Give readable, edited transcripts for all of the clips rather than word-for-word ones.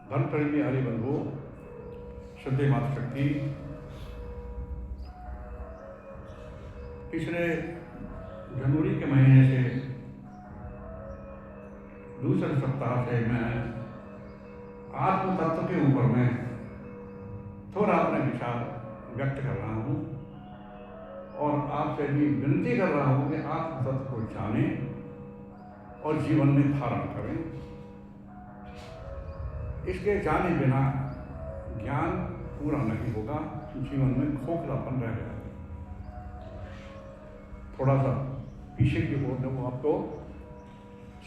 धर्म प्रेमी हरि बंधु, श्रद्धेय मातृशक्ति, पिछले जनवरी के महीने से दूसरे सप्ताह से मैं आत्म तत्व के ऊपर में थोड़ा अपने विचार व्यक्त कर रहा हूँ और आपसे भी विनती कर रहा हूँ कि आत्म तत्व को जानें और जीवन में धारण करें। इसके जाने बिना ज्ञान पूरा नहीं होगा, जीवन में खोखलापन रह जाएगा। थोड़ा सा पीछे की ओर दूँ आपको।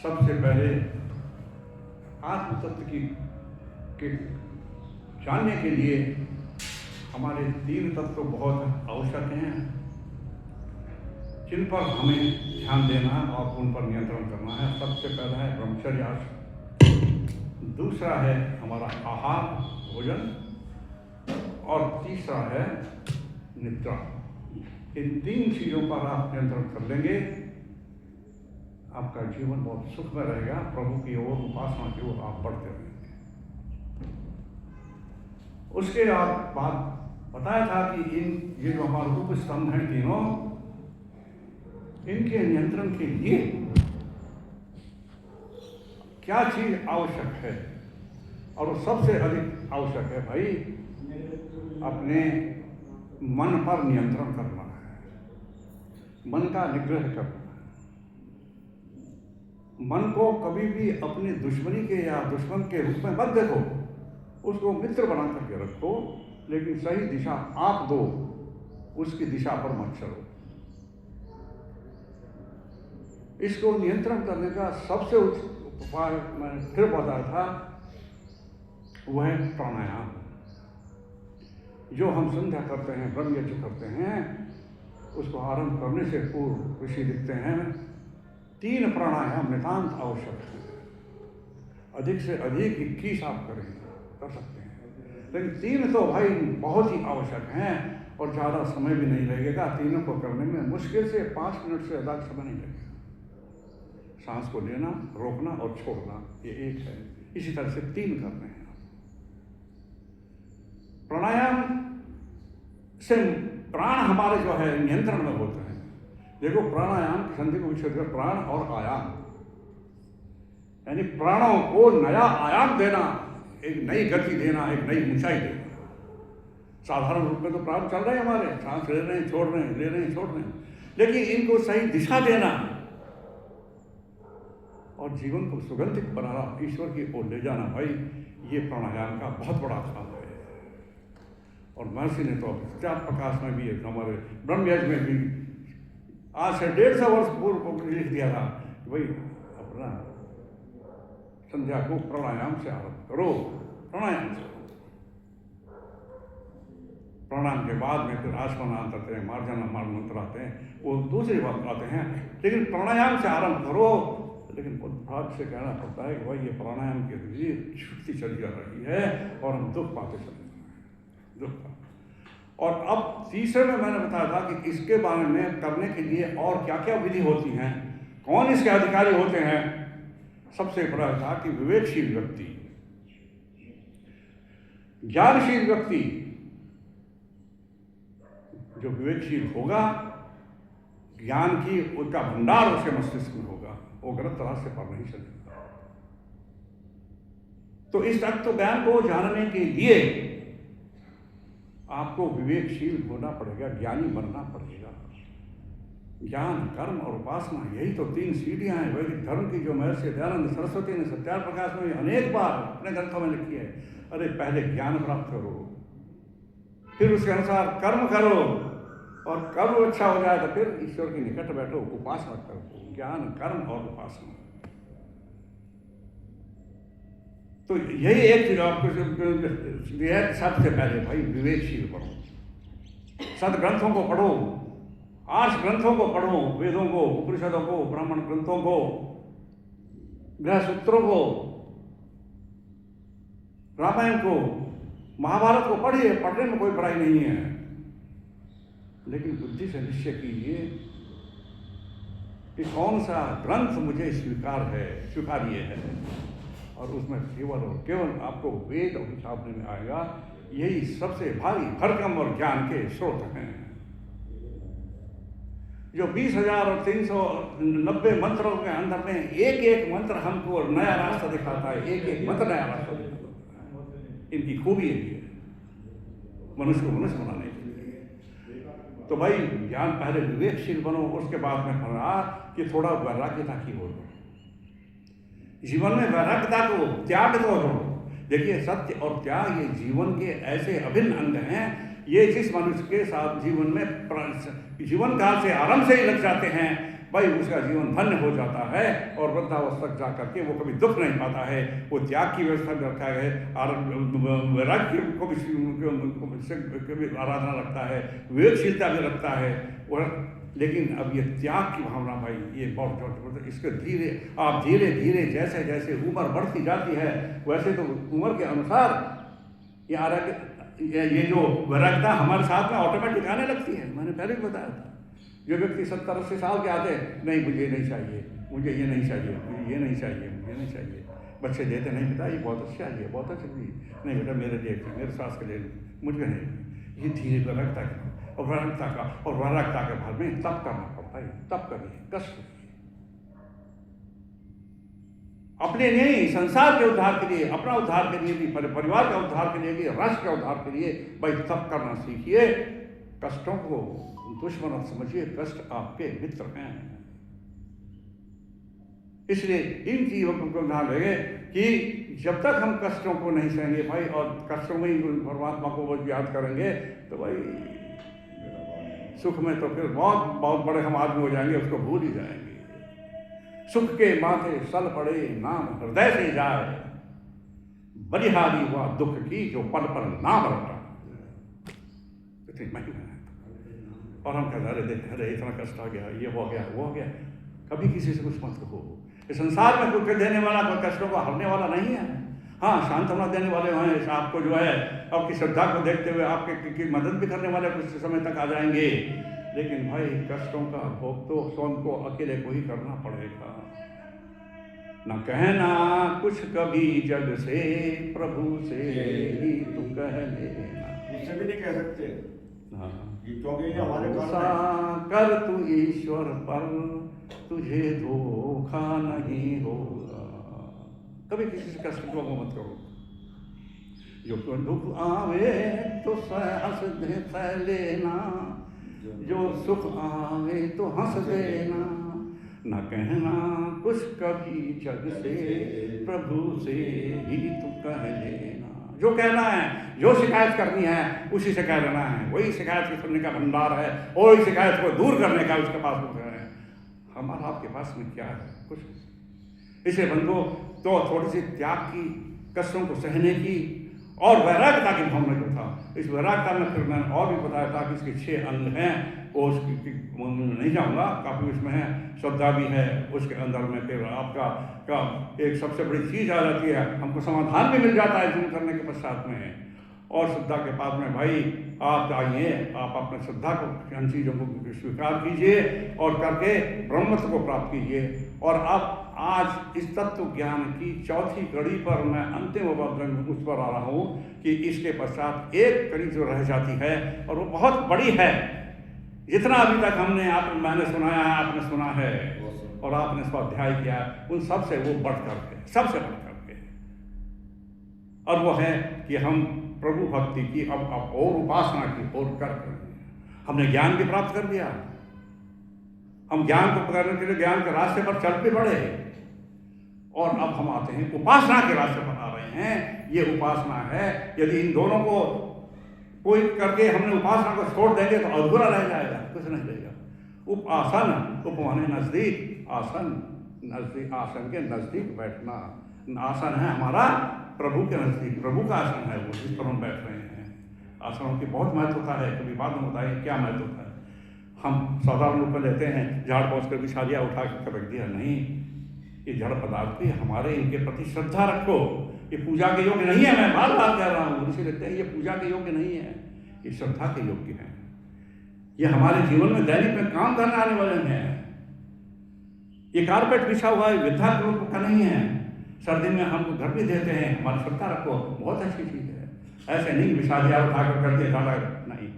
सबसे पहले आत्म तत्व के जानने के लिए हमारे तीन तत्व बहुत आवश्यक हैं, जिन पर हमें ध्यान देना और उन पर नियंत्रण करना है। सबसे पहला है ब्रह्मचर्य, दूसरा है हमारा आहार भोजन और तीसरा है निद्रा। इन तीन चीज़ों पर आप नियंत्रण कर लेंगे, आपका जीवन बहुत सुख में रहेगा। प्रभु की ओर, उपासना की ओर आप बढ़ते रहेंगे। उसके बाद बताया था कि ये जो हमारे रूप स्तंभ हैं तीनों, इनके नियंत्रण के लिए क्या चीज आवश्यक है, और वो सबसे अधिक आवश्यक है भाई अपने मन पर नियंत्रण करना है, मन का निग्रह करना है। मन को कभी भी अपनी दुश्मनी के या दुश्मन के रूप में मत देखो, उसको मित्र बना करके रखो, लेकिन सही दिशा आप दो, उसकी दिशा पर मत चलो। इसको नियंत्रण करने का सबसे उपाय मैंने फिर बताया था, वह है प्राणायाम। जो हम संध्या करते हैं, ब्रह्म यज्ञ करते हैं, उसको आरंभ करने से पूर्व ऋषि लिखते हैं 3 प्राणायाम नितांत आवश्यक है। अधिक से अधिक 21 आप कर सकते हैं, लेकिन 3 तो भाई बहुत ही आवश्यक हैं और ज़्यादा समय भी नहीं लगेगा। तीनों को करने में मुश्किल से 5 मिनट से ज़्यादा समय नहीं लगेगा। सांस को लेना, रोकना और छोड़ना, ये एक है। इसी तरह से 3 करने हैं। प्राणायाम से प्राण हमारे जो है नियंत्रण में होते हैं। देखो, प्राणायाम संधि को विच्छेद कर प्राण और आयाम, यानी प्राणों को नया आयाम देना, एक नई गति देना, एक नई ऊंचाई देना। साधारण रूप में तो प्राण चल रहे हैं हमारे, सांस ले रहे हैं, छोड़ रहे हैं, ले रहे हैं, छोड़ रहे हैं, लेकिन इनको सही दिशा देना और जीवन को सुगंधित बनाना, ईश्वर की ओर ले जाना, भाई ये प्राणायाम का बहुत बड़ा काम है। और महर्षि ने तो सत्यार्थ प्रकाश में भी, हमारे ब्रह्म यज्ञ में भी आज से 150 वर्ष पूर्व लिख दिया था कि भाई अपना संध्या को प्राणायाम से आरंभ करो। प्राणायाम से, प्राणायाम के बाद में फिर आसमान आते हैं, मार्जना मंत्र आते हैं, वो दूसरी बात आते हैं, लेकिन प्राणायाम से आरंभ करो। लेकिन बहुत भाग से कहना पड़ता है कि भाई ये प्राणायाम के लिए छुट्टी चली जा रही है और हम दुख पाते चले जा रहे हैं, दुख पाते। और अब तीसरे में मैंने बताया था कि इसके बारे में करने के लिए और क्या क्या विधि होती हैं, कौन इसके अधिकारी होते हैं। सबसे बड़ा था कि विवेकशील व्यक्ति, ज्ञानशील व्यक्ति, जो विवेकशील होगा, ज्ञान की उसका भंडार उसके मस्तिष्क में होगा, वो गलत रास्ते पर नहीं चलेगा। तो इस तत्व ज्ञान को जानने के लिए आपको विवेकशील होना पड़ेगा, ज्ञानी बनना पड़ेगा। ज्ञान, कर्म और उपासना, यही तो 3 सीढ़ियां हैं वैदिक धर्म की, जो महर्षि दयानंद सरस्वती ने सत्यार्थ प्रकाश में अनेक बार अपने ग्रंथों में लिखी है। अरे पहले ज्ञान प्राप्त करो, फिर उसके अनुसार कर्म करो, और कर्म अच्छा हो जाए तो फिर ईश्वर के निकट बैठो, उपासना करो। ज्ञान, कर्म और उपासना, तो यही एक चीज आपको सबसे पहले भाई विवेकशील बनो। सदग्रंथों को पढ़ो, आर्ष ग्रंथों को पढ़ो, वेदों को, उपनिषदों को, ब्राह्मण ग्रंथों को, गृहसूत्रों को, रामायण को, महाभारत को पढ़िए। पढ़ने में कोई बुराई नहीं है, लेकिन बुद्धि से निश्चय कीजिए कि कौन सा ग्रंथ मुझे स्वीकार्य है, और उसमें केवल और केवल आपको वेद और सामने में आएगा। यही सबसे भारी भरकम और ज्ञान के स्रोत हैं। जो 20,390 मंत्रों के अंदर में एक एक मंत्र हमको नया रास्ता दिखाता है, एक एक मंत्र नया रास्ता दिखाता है। इनकी खूबी यही है, मनुष्य को मनुष्य बनाने के लिए। तो भाई ज्ञान पहले विवेकशील बनो, उसके बाद में कहा कि थोड़ा वैराग्यता की ओर बढ़ो। जीवन में वैराग्यता को त्याग दो। देखिए, सत्य और त्याग ये जीवन के ऐसे अभिन्न अंग हैं, ये जिस मनुष्य के साथ जीवन में जीवन काल से आरंभ से ही लग जाते हैं, भाई उसका जीवन धन्य हो जाता है और वृद्धावस्था तक जा करके वो कभी दुख नहीं पाता है। वो त्याग की व्यवस्था भी रखा है, वैराग्य को भी आराधना रखता है, विवेकशीलता भी रखता है। लेकिन अब ये त्याग की भावना भाई ये बहुत जबरदस्त। इसके धीरे धीरे जैसे जैसे उम्र बढ़ती जाती है, वैसे तो उम्र के अनुसार ये जो वैराग्यता हमारे साथ में ऑटोमेटिक आने लगती है। मैंने पहले भी बताया था, जो व्यक्ति 70-80 साल के आते हैं, नहीं मुझे ये नहीं चाहिए, मुझे ये नहीं चाहिए, मुझे ये नहीं चाहिए, मुझे नहीं चाहिए। बच्चे देते नहीं, बेटा ये बहुत अच्छा है, ये बहुत अच्छा चीज़ नहीं, बेटा मेरे लिए, मेरे सास के लिए, मुझे नहीं। ये धीरे वैराग्यता का और वैराग्यता के भाव में तप करना पड़ता है। तप करिए, कष्ट अपने नहीं, संसार के उद्धार के लिए, अपना उद्धार के लिए भी, परिवार का उद्धार के लिए भी, राष्ट्र के उद्धार के लिए भाई तप करना सीखिए। कष्टों को दुश्मन समझिए, कष्ट आपके मित्र हैं। इसलिए इन चीजों को ध्यान रहे कि जब तक हम कष्टों को नहीं सहेंगे भाई, और कष्टों में ही परमात्मा को बस याद करेंगे, तो भाई सुख में तो फिर बहुत बहुत बड़े हम आदमी हो जाएंगे, उसको भूल ही जाएंगे। सुख के माथे सल पड़े, नाम हृदय से जाए, बलिहारी हुआ दुख की जो पल पल नाम रटा। इतनी महिमा है। और हम कहते देख, अरे इतना कष्ट आ गया, ये हो गया, वो हो गया। कभी किसी से कुछ मत कहो। इस संसार में कोई देने वाला, कोई कष्टों को हरने वाला नहीं है। हाँ, सांत्वना देने वाले हैं, आपको जो है आपकी श्रद्धा को देखते हुए आपके मदद भी करने वाले कुछ समय तक आ जाएंगे। लेकिन भाई कष्टों का भोग तो स्वयं को अकेले को ही करना पड़ेगा। न कहना कुछ कभी जग से, प्रभु से ही तू कह लेना। उससे भी नहीं कह सकते। हाँ, क्योंकि हमारे कर तू ईश्वर पर, तुझे धोखा नहीं होगा। कभी किसी से कष्ट को मत करो। जो दुख आवे तो हंस दे सह लेना, जो सुख आवे तो हंस देना। न कहना कुछ कभी जग से, प्रभु से ही तू कह लेना। जो कहना है, जो शिकायत करनी है, उसी से कह लेना है। वही शिकायत की सुनने का भंडार है, वही शिकायत को दूर करने का उसके पास है। हमारा आपके पास में क्या है? कुछ। इसे बंधु तो थोड़ी सी त्याग की, कष्टों को सहने की और वैराग्यता की भावना जो था, इस वैराग्यता में फिर मैंने और भी बताया था कि इसके 6 अंग हैं। वो उसकी नहीं जाऊँगा, काफ़ी उसमें है, श्रद्धा भी है उसके अंदर में। फिर आपका एक सबसे बड़ी चीज़ आ जाती है, हमको समाधान भी मिल जाता है जिन करने के पश्चात में। और श्रद्धा के पास में भाई आप आइए, आप अपने श्रद्धा को, इन चीज़ों को स्वीकार कीजिए और करके ब्रह्मत्व को प्राप्त कीजिए। और अब आज इस तत्व ज्ञान की 4थी कड़ी पर मैं अंतिम उस पर आ रहा हूँ कि इसके पश्चात एक कड़ी जो रह जाती है और वो बहुत बड़ी है। जितना अभी तक मैंने सुनाया है, आपने सुना है और आपने स्वाध्याय किया, उन सबसे वो बढ़कर के, सबसे बढ़कर के। और वो है कि हम प्रभु भक्ति की अब और उपासना की ओर कर रहे हैं। हमने ज्ञान भी प्राप्त कर लिया, हम ज्ञान को पकड़ने के लिए ज्ञान के रास्ते पर चल भी पड़े और अब हम आते हैं उपासना के रास्ते पर आ रहे हैं। ये उपासना है। यदि इन दोनों को कोई करके हमने उपासना को छोड़ देंगे तो अधूरा रह जाएगा, कुछ नहीं रहेगा। उपासन, उपमाने नजदीक, आसन नजदीक, आसन के नजदीक बैठना। आसन है हमारा प्रभु के नजदीक, प्रभु का आसन है वो, जिस पर हम बैठ रहे हैं। आसनों की बहुत महत्वता है, कभी बाद में बताइए क्या महत्वता है। हम साधारण रूप में लेते हैं, झाड़ पहुँच कर बिछालिया उठा कर रख दिया, नहीं। ये जड़ पदार्थ की हमारे इनके प्रति श्रद्धा रखो। ये पूजा के योग्य नहीं है, मैं बार बार कह रहा हूँ। ऋषि लिखते हैं ये पूजा के योग्य नहीं है, ये श्रद्धा के योग्य है। ये हमारे जीवन में दैनिक में काम करने आने वाले हैं। ये कारपेट बिछा हुआ है, विद्या रूप का नहीं है। सर्दी में हमको घर भी देते हैं, हमारी श्रद्धा रखो, बहुत अच्छी चीज़ है। ऐसे नहीं विषादिया उठाकर कर दिया डाला, नहीं,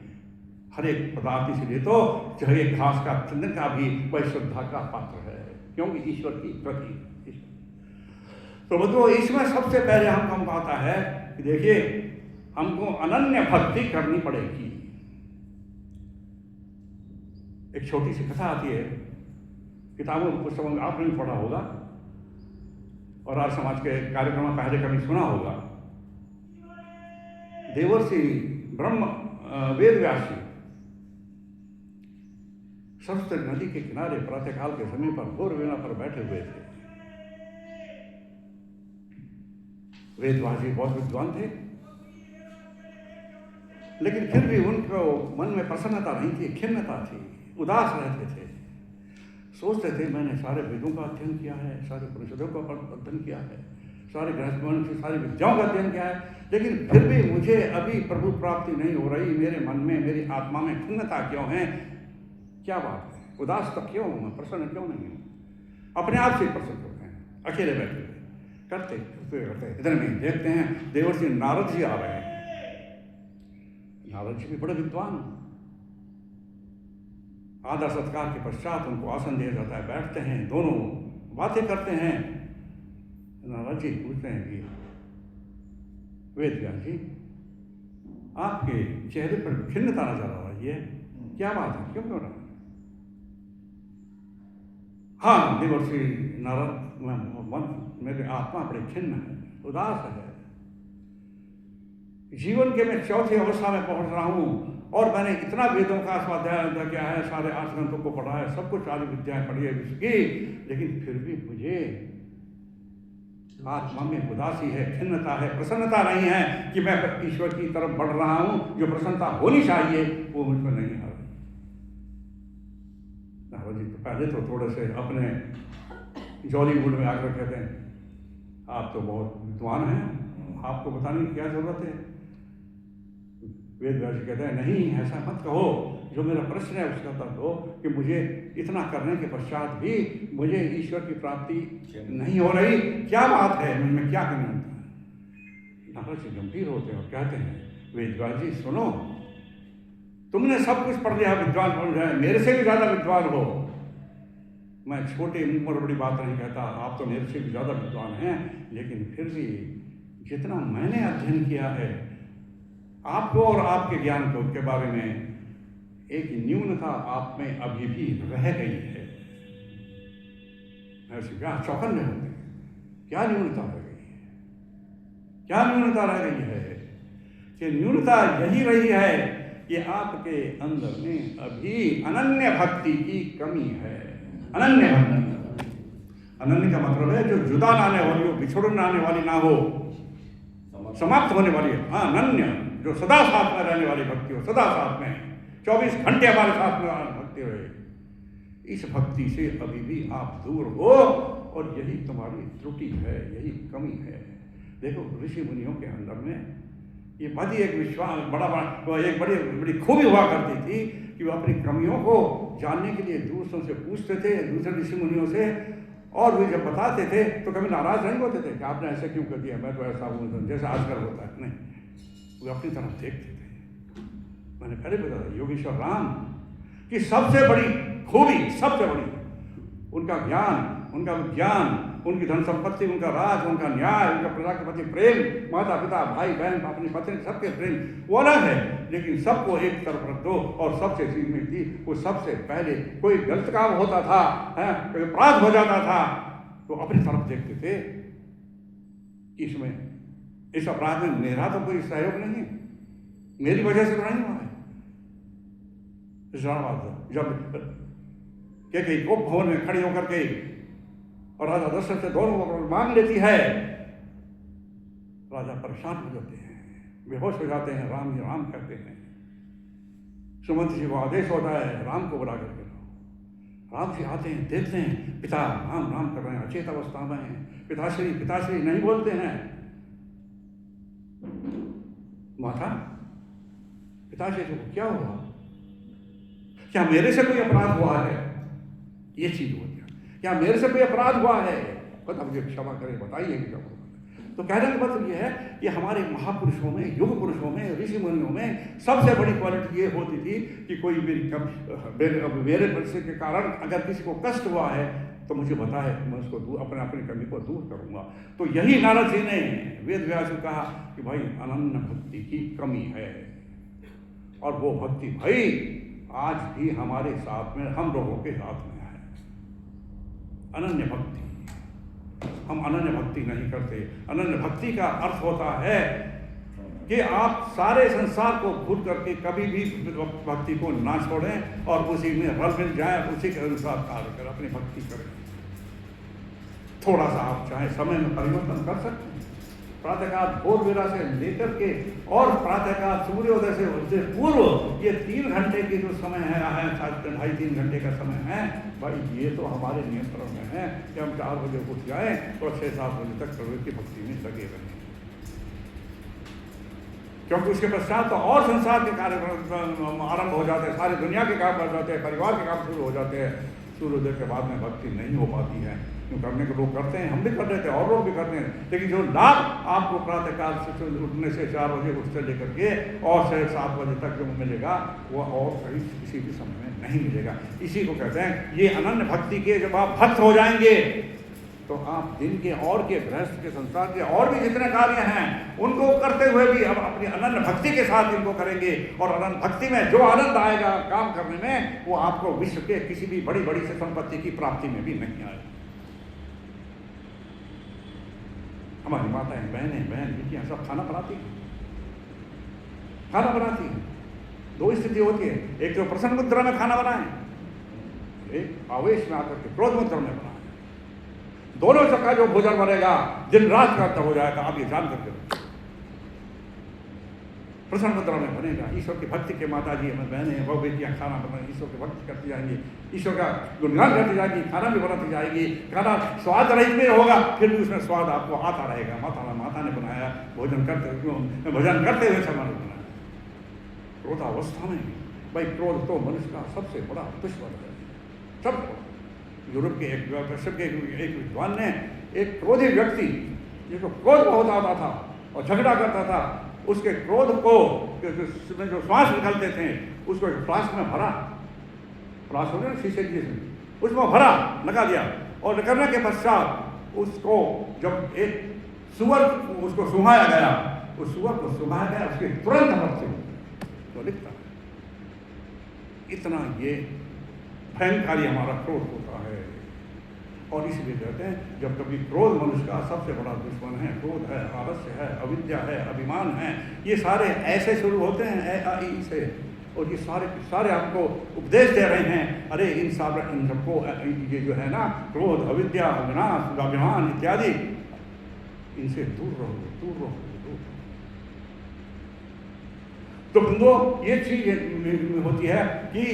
हर एक पदार्थ इसलिए तो चाहे घास का चंदन का भी वह श्रद्धा का पात्र है, क्योंकि ईश्वर की प्रति। तो बंधुओं, इसमें सबसे पहले हमको आता है कि देखिए हमको अनन्य भक्ति करनी पड़ेगी। एक छोटी सी कथा आती है, किताबों पुस्तकों में आपने भी पढ़ा होगा और आर्य समाज के कार्यक्रम में पहले कभी सुना होगा। देवर्षि ब्रह्म वेद व्यास जी सरस्वती नदी के किनारे प्रातःकाल के समय पर घोर वीणा पर बैठे हुए थे। वेदव्यास जी बहुत विद्वान थे, लेकिन फिर भी उनको मन में प्रसन्नता नहीं थी, खिन्नता थी, उदास रहते थे। सोचते थे मैंने सारे वेदों का अध्ययन किया है, सारे उपनिषदों का अध्ययन किया है, सारे ग्रंथों की सारी विद्याओं का अध्ययन किया है, लेकिन फिर भी मुझे अभी प्रभु प्राप्ति नहीं हो रही। मेरे मन में, मेरी आत्मा में खिन्नता क्यों है? क्या बात है? उदास तो क्यों हूँ मैं? प्रसन्न क्यों नहीं हूँ? अपने आप से प्रसन्न होते हैं, अकेले बैठे हुए करते करते। इधर में देखते हैं देवर्षि नारद जी आ रहे हैं। नारद जी भी बड़े विद्वान, आदर सत्कार के पश्चात उनको आसन दिया जाता है, बैठते हैं, दोनों बातें करते हैं। नारद जी पूछते हैं कि वेदव्यास जी, आपके चेहरे पर खिन्नता नजर आ रही है, क्या बात है, क्यों क्यों रहा? हाँ देवर्षि नारद, मेरे आत्मा बड़ी खिन्न है, उदास है। जीवन के मैं चौथी अवस्था में पहुंच रहा हूं और मैंने इतना वेदों का स्वाध्याय किया है, सारे 8 ग्रंथों को पढ़ा है, सब कुछ सारी विद्याएं पढ़ी है विश्व की, लेकिन फिर भी मुझे आत्मा में उदासी है, खिन्नता है, प्रसन्नता नहीं है कि मैं ईश्वर की तरफ बढ़ रहा हूं। जो प्रसन्नता होनी चाहिए वो मुझ पर नहीं आ रही। नारद जी तो पहले तो थोड़े से अपने जॉलीवुड में आकर कहते हैं आप तो बहुत विद्वान हैं, आपको बताने की क्या जरूरत है? वेदव्यास जी कहते हैं नहीं, ऐसा मत कहो, जो मेरा प्रश्न है उसका उत्तर दो कि मुझे इतना करने के पश्चात भी मुझे ईश्वर की प्राप्ति नहीं हो रही, क्या बात है, मुझमें क्या करना होता है? नारद जी गंभीर होते हैं और कहते हैं वेदव्यास जी सुनो, तुमने सब कुछ पढ़ लिया, विद्वान बन जाए, मेरे से भी ज्यादा विद्वान हो। मैं छोटे मुंह पर बड़ी बात नहीं कहता, आप तो मेरे से भी ज्यादा विद्वान हैं, लेकिन फिर भी जितना मैंने अध्ययन किया है आपको और आपके ज्ञान को के बारे में एक न्यूनता आप में अभी भी रह गई है। ऐसे क्या चौकन्ने होते हैं, क्या न्यूनता रह गई है? क्या न्यूनता रह गई है? कि न्यूनता यही रही है कि आपके अंदर में अभी अनन्य भक्ति की कमी है। अनन्य भक्ति, अनन्य का मतलब है जो जुदा ना आने वाली हो, बिछोड़ ना आने वाली ना हो, समाप्त होने वाली है। हाँ, अनन्य, जो सदा साथ में रहने वाली भक्ति हो, सदा साथ में 24 घंटे हमारे साथ में भक्ति रहे। इस भक्ति से अभी भी आप दूर हो और यही तुम्हारी त्रुटि है, यही कमी है। देखो ऋषि मुनियों के अंदर में ये बड़ी एक विश्वास एक बड़ी खूबी हुआ करती थी कि वो अपनी कमियों को जानने के लिए दूसरों से पूछते थे, दूसरे ऋषि मुनियों से, और वे जब बताते थे तो कभी नाराज नहीं होते थे कि आपने ऐसे क्यों कर दिया, मैं तो ऐसा हूँ जैसा आजकल होता है। नहीं, वो अपनी तरफ देखते थे। मैंने पहले बताया योगेश्वर राम की सबसे बड़ी खूबी, सबसे बड़ी उनका ज्ञान, उनका विज्ञान, उनकी धन संपत्ति, उनका राज, उनका न्याय, उनका प्रजा के प्रति प्रेम, माता पिता भाई बहन अपनी पत्नी सबके प्रेम वो अलग है, लेकिन सबको एक तरफ रख दो। और सबसे चीज में थी वो सबसे पहले कोई गलत काम होता था, कोई अपराध हो जाता था तो अपनी तरफ देखते थे, इसमें इस अपराध में मेरा तो कोई सहयोग नहीं है, मेरी वजह से तो नहीं हुआ है। जब कई कोप भवन में खड़ी होकर के और राजा दशरथ से दोनों मांग लेती है, राजा परेशान हो जाते हैं, बेहोश हो जाते हैं, राम ही राम कहते हैं। सुमंत जी को आदेश होता है राम को बुला करके लाओ। राम जी आते हैं, देखते हैं पिता राम राम कर रहे हैं, अचेत अवस्था में हैं, पिताश्री पिताश्री नहीं बोलते हैं। माता पिताश्री को क्या हुआ, क्या मेरे से कोई अपराध हुआ है? ये चीज हो गया, क्या मेरे से कोई अपराध हुआ है? बता मुझे क्षमा करें, बताइए कि क्या। तो कहने का मतलब यह है कि हमारे महापुरुषों में, युग पुरुषों में, ऋषि मुनियों में सबसे बड़ी क्वालिटी ये होती थी कि कोई मेरे परिस्थिति के कारण अगर किसी को कष्ट हुआ है तो मुझे बताए, मैं उसको अपनी कमी को दूर करूंगा। तो यही नारद जी ने वेद व्यास को कहा कि भाई अनन्य भक्ति की कमी है, और वो भक्ति भाई आज भी हमारे साथ में, हम लोगों के साथ में है, अनन्य भक्ति। हम अनन्य भक्ति नहीं करते। अनन्य भक्ति का अर्थ होता है कि आप सारे संसार को भूल करके कभी भी भक्ति को ना छोड़ें और उसी में रल मिल जाए, उसी के अनुसार कार्य करें, अपनी भक्ति करें। थोड़ा सा आप चाहे समय में परिवर्तन कर सकते हैं। प्रातःकाल भोर बेला से लेकर के और प्रातःकाल सूर्योदय से उससे पूर्व ये 3 घंटे की जो समय है, 2.5-3 घंटे का समय है, भाई ये तो हमारे नियंत्रण में है कि हम 4 बजे उठ जाएं और 6-7 बजे तक प्रभु की भक्ति में लगे रहें, क्योंकि उसके पश्चात तो और संसार के कार्यक्रम आरंभ हो जाते हैं, सारी दुनिया के काम बढ़ जाते हैं, परिवार के काम शुरू हो जाते हैं। सूर्योदय के बाद में भक्ति नहीं हो पाती है। क्यों करने को लोग करते हैं, हम भी कर रहे थे और लोग भी करते हैं, लेकिन जो लाभ आपको प्रातःकाल से उठने से 4 बजे उठते लेकर के और 6-7 बजे तक जो मिलेगा वो और कहीं किसी भी समय में नहीं मिलेगा। इसी को कहते हैं ये अनन्य भक्ति के जब आप भक्त हो जाएंगे तो आप दिन के और के गृहस्थ के संसार के और भी जितने कार्य हैं उनको करते हुए भी हम अपनी अनन्य भक्ति के साथ इनको करेंगे, और अनन्य भक्ति में जो आनंद आएगा काम करने में वो आपको विश्व के किसी भी बड़ी बड़ी से संपत्ति की प्राप्ति में भी नहीं आएगा। हमारी माताएं, बहनें, बेटियां सब खाना बनाती हैं। दो स्थिति होती है, एक तो प्रसन्न मुद्रा में खाना बनाए, एक आवेश में आकर के क्रोध मुद्रा में बनाए। दोनों सबका जो भोजन बनेगा दिन रात का हो जाएगा, आप ये जान करके रखो। प्रसन्न मुद्रा में बनेगा, ईश्वर की भक्ति के माता जी हमें बहनें वो बेटियां खाना बनाएंगी, ईश्वर की भक्ति करती जाएंगी, ईश्वर का गुणगान करती जाएगी, खाना भी बनाती जाएगी। खाना स्वाद रहित में होगा फिर भी उसमें स्वाद आपको आता रहेगा। माता ने बनाया, भोजन करते हुए समय बनाया। क्रोधावस्था में भाई क्रोध तो मनुष्य का सबसे बड़ा दुश्मन है, सब। यूरोप के एक विद्वान ने एक क्रोधी व्यक्ति जिसको क्रोध बहुत आता था और झगड़ा करता था, उसके क्रोध को जो श्वास निकलते थे उसको एक फ्लास्क में भरा, फ्लास्क हो गया ना शीशे की, उसमें भरा, लगा दिया, और निकलने के पश्चात उसको जब एक सुअर उसको सुहाया गया, उस सुअर को सुहाया गया, उसके तुरंत मृत्यु तो लिखता है। इतना ये भयंकारी हमारा क्रोध होता है, और इसलिए कहते हैं जब कभी क्रोध मनुष्य का सबसे बड़ा दुश्मन है। क्रोध है, आलस्य है, अविद्या है, अभिमान है, ये सारे ऐसे शुरू होते हैं ई से, और ये सारे आपको उपदेश दे रहे हैं, अरे इन सबको ये जो है ना क्रोध, अविद्या, विनाश, अभिमान इत्यादि, इनसे दूर रहो, दूर रहो, दूर। तो बंधुओं ये चीज होती है कि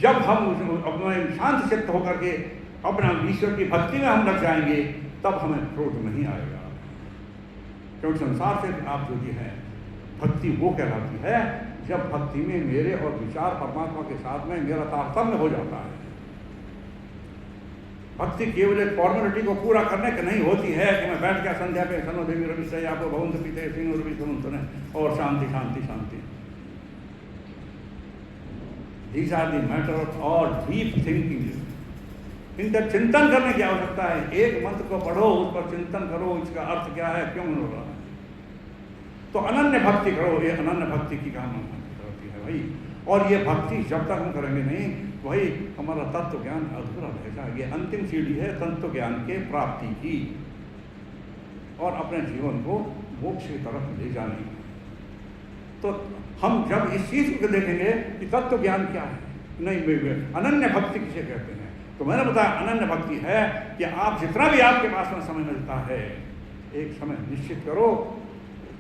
जब हम अपने शांत चित्त होकर के अपना ईश्वर की भक्ति में हम लग जाएंगे तब हमें क्रोध नहीं आएगा, क्योंकि संसार से आप जो है भक्ति वो कहलाती है जब भक्ति में मेरे और विचार परमात्मा के साथ में मेरा तारतम्य हो जाता है। भक्ति केवल एक फॉर्मेलिटी को पूरा करने की नहीं होती है कि मैं बैठ गया संध्या पे सनो देवी रवि से आपको भवंत पीते सिंह रवि सुने और शांति शांति शांति। These are the matter of all deep thinking. इनका चिंतन करने की आवश्यकता है। एक मंत्र को पढ़ो, उस पर चिंतन करो, इसका अर्थ क्या है, क्यों हो रहा है। तो अनन्य भक्ति करो, ये अनन्य भक्ति की काम होती है भाई। और ये भक्ति जब तक हम करेंगे नहीं, वही हमारा तत्व ज्ञान अधूरा रहेगा। ये अंतिम सीढ़ी है तत्व ज्ञान के प्राप्ति की, और अपने जीवन को मोक्ष की तरफ ले जाने की। तो हम जब इस चीज को देखेंगे कि तत्व ज्ञान क्या है, नहीं अनन्य भक्ति किसे कहते हैं, तो मैंने बताया अनन्य भक्ति है कि आप जितना भी आपके पास में समय मिलता है, एक समय निश्चित करो।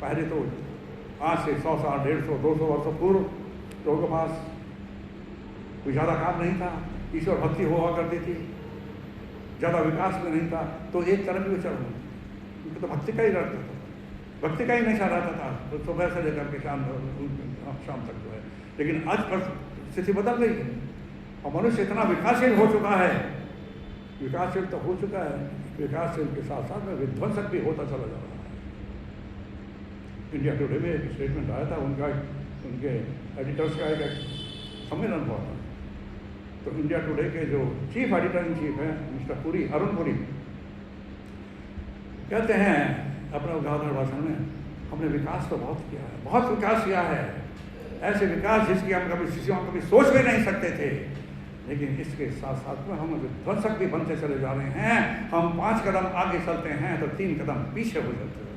पहले तो आज से 100 साल 150 200 वर्षों पूर्व लोगों के पास कोई ज़्यादा काम नहीं था, ईश्वर भक्ति हुआ करती थी, ज़्यादा विकास में नहीं था, तो एक तरफ भी चल उनको तो भक्ति का ही रहता था, भक्ति का ही नशा रहता था, तो सुबह से लेकर के शाम तक जो है। लेकिन आज पर स्थिति बदल गई है और मनुष्य इतना विकासशील हो चुका है, विकासशील तो हो चुका है विकासशील के साथ साथ में विध्वंसक भी होता चला जा रहा है। इंडिया टुडे में एक स्टेटमेंट आया था, उनके एडिटर्स का एक सम्मेलन हुआ था। तो इंडिया टुडे के जो चीफ एडिटर इन चीफ हैं मिस्टर पुरी, अरुण पुरी, कहते हैं अपने उद्घाटन भाषण में, हमने विकास तो बहुत किया है, बहुत विकास किया है, ऐसे विकास जिसकी हम कभी सोच भी नहीं सकते थे, लेकिन इसके साथ साथ में हम विध्वंसक भी बनते चले जा रहे हैं। हम 5 कदम आगे चलते हैं तो 3 कदम पीछे हो जाते हैं।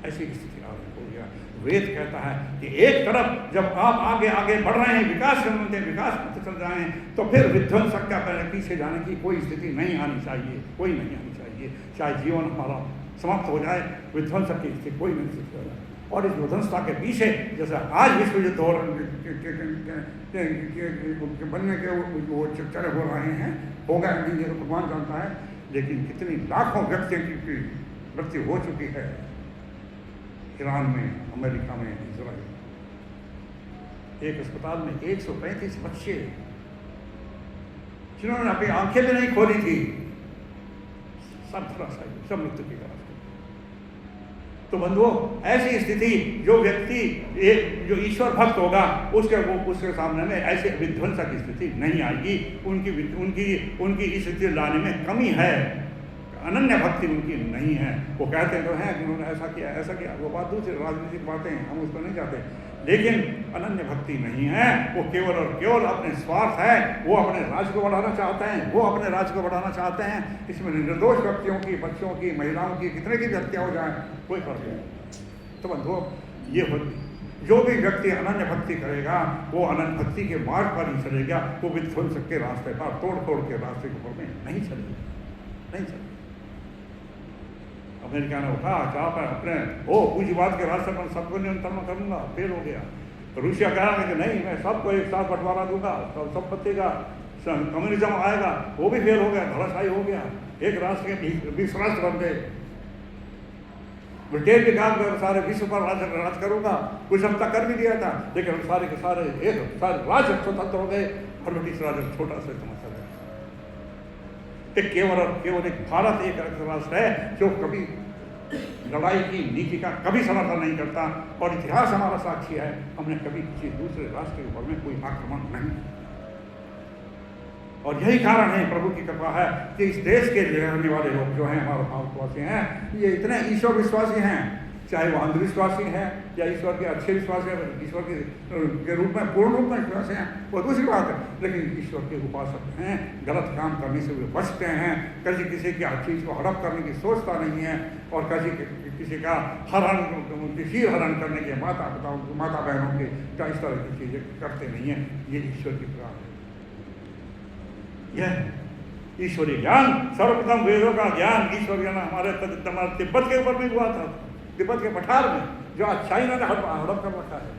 ऐसी स्थिति आ हो गया। वेद कहता है कि एक तरफ जब आप आगे आगे बढ़ रहे हैं, विकास करते चल रहे हैं, तो फिर विध्वंसक का पीछे जाने की कोई स्थिति नहीं आनी चाहिए, कोई नहीं आनी चाहिए। चाहे जीवन हमारा समाप्त हो जाए, विध्वंसक की स्थिति कोई नहीं स्थिति हो जाए। और इस विध्वंसता के पीछे जैसे आज विश्व युद्ध बनने के वो चर्चा हो रहे हैं, होगा नहीं ये तो भगवान जानता है, लेकिन कितनी लाखों व्यक्तियों की मृत्यु हो चुकी है ईरान में, अमेरिका में, इजराइल। एक अस्पताल में 135 बच्चे जिन्होंने अपनी आंखें भी नहीं खोली थी, सब धराशायी, सब मृत्यु की घाट। तो बंधुओं, ऐसी स्थिति जो व्यक्ति जो ईश्वर भक्त होगा उसके सामने में ऐसे विध्वंसक स्थिति नहीं आएगी। उनकी इस स्थिति लाने में कमी है, अनन्य भक्ति उनकी नहीं है। वो कहते तो हैं कि उन्होंने ऐसा किया, वो बात दूसरी राजनीतिक बातें, हम उस पर नहीं जाते, लेकिन अनन्य भक्ति नहीं है। वो केवल और केवल अपने स्वार्थ है, वो अपने राज्य को बढ़ाना चाहते हैं, इसमें निर्दोष व्यक्तियों की, बच्चों की, महिलाओं की कितने की हत्या हो जाए, कोई फर्क नहीं। तो बंधुओं, ये जो भी व्यक्ति अनन्य भक्ति करेगा वो अनन्य भक्ति के मार्ग पर ही चलेगा, वो विध्वंसक के रास्ते पर, तोड़ के रास्ते के ऊपर में नहीं चलेगा। अमेरिका ने कहा जहाँ पर अपने पूंजीवाद के रास्ते पर सबको नियंत्रण करूंगा, फेल हो गया। रूसिया कह रहा है कि नहीं, मैं सबको एक साथ बंटवारा दूंगा, संपत्ति का कम्युनिज्म आएगा, वो भी फेल हो गया, धराशायी हो गया। एक राष्ट्र के 20 राष्ट्र बन गए। ब्रिटेन के काम कर सारे विश्व पर राज करूंगा, कुछ हद तक कर भी दिया था, लेकिन हम सारे के सारे राज्य स्वतंत्र हो गए और ब्रिटिश राज्य छोटा सा समस्या है। केवल एक भारत एक राष्ट्र है जो कभी लड़ाई की नीति का कभी समर्थन नहीं करता, और इतिहास हमारा साक्षी है, हमने कभी किसी दूसरे राष्ट्र के ऊपर में कोई आक्रमण नहीं। और यही कारण है, प्रभु की कृपा है कि इस देश के रहने वाले लोग जो हैं, हमारे भारतवासी हैं, ये इतने ईश्वर विश्वासी हैं, चाहे वो अंधविश्वासी हैं या ईश्वर के अच्छे विश्वासी हैं, ईश्वर के रूप में पूर्ण रूप में विश्वासी हैं, वो दूसरी बात है, लेकिन ईश्वर के उपासक हैं। गलत काम करने से वे बचते हैं, कभी किसी की हर चीज़ को हड़प करने की सोचता नहीं है, और किसी का शीर हरण करने के माता बहनों के क्या इस तरह की चीज़ें करते नहीं हैं। ये ईश्वर की कृपा है। यह ईश्वरीय ज्ञान, सर्वप्रथम वेदों का ज्ञान, ईश्वर ज्ञान हमारे तिब्बत के ऊपर भी हुआ था, तिब्बत के पठार में, जो आज चाइना ने हड़प कर रखा है।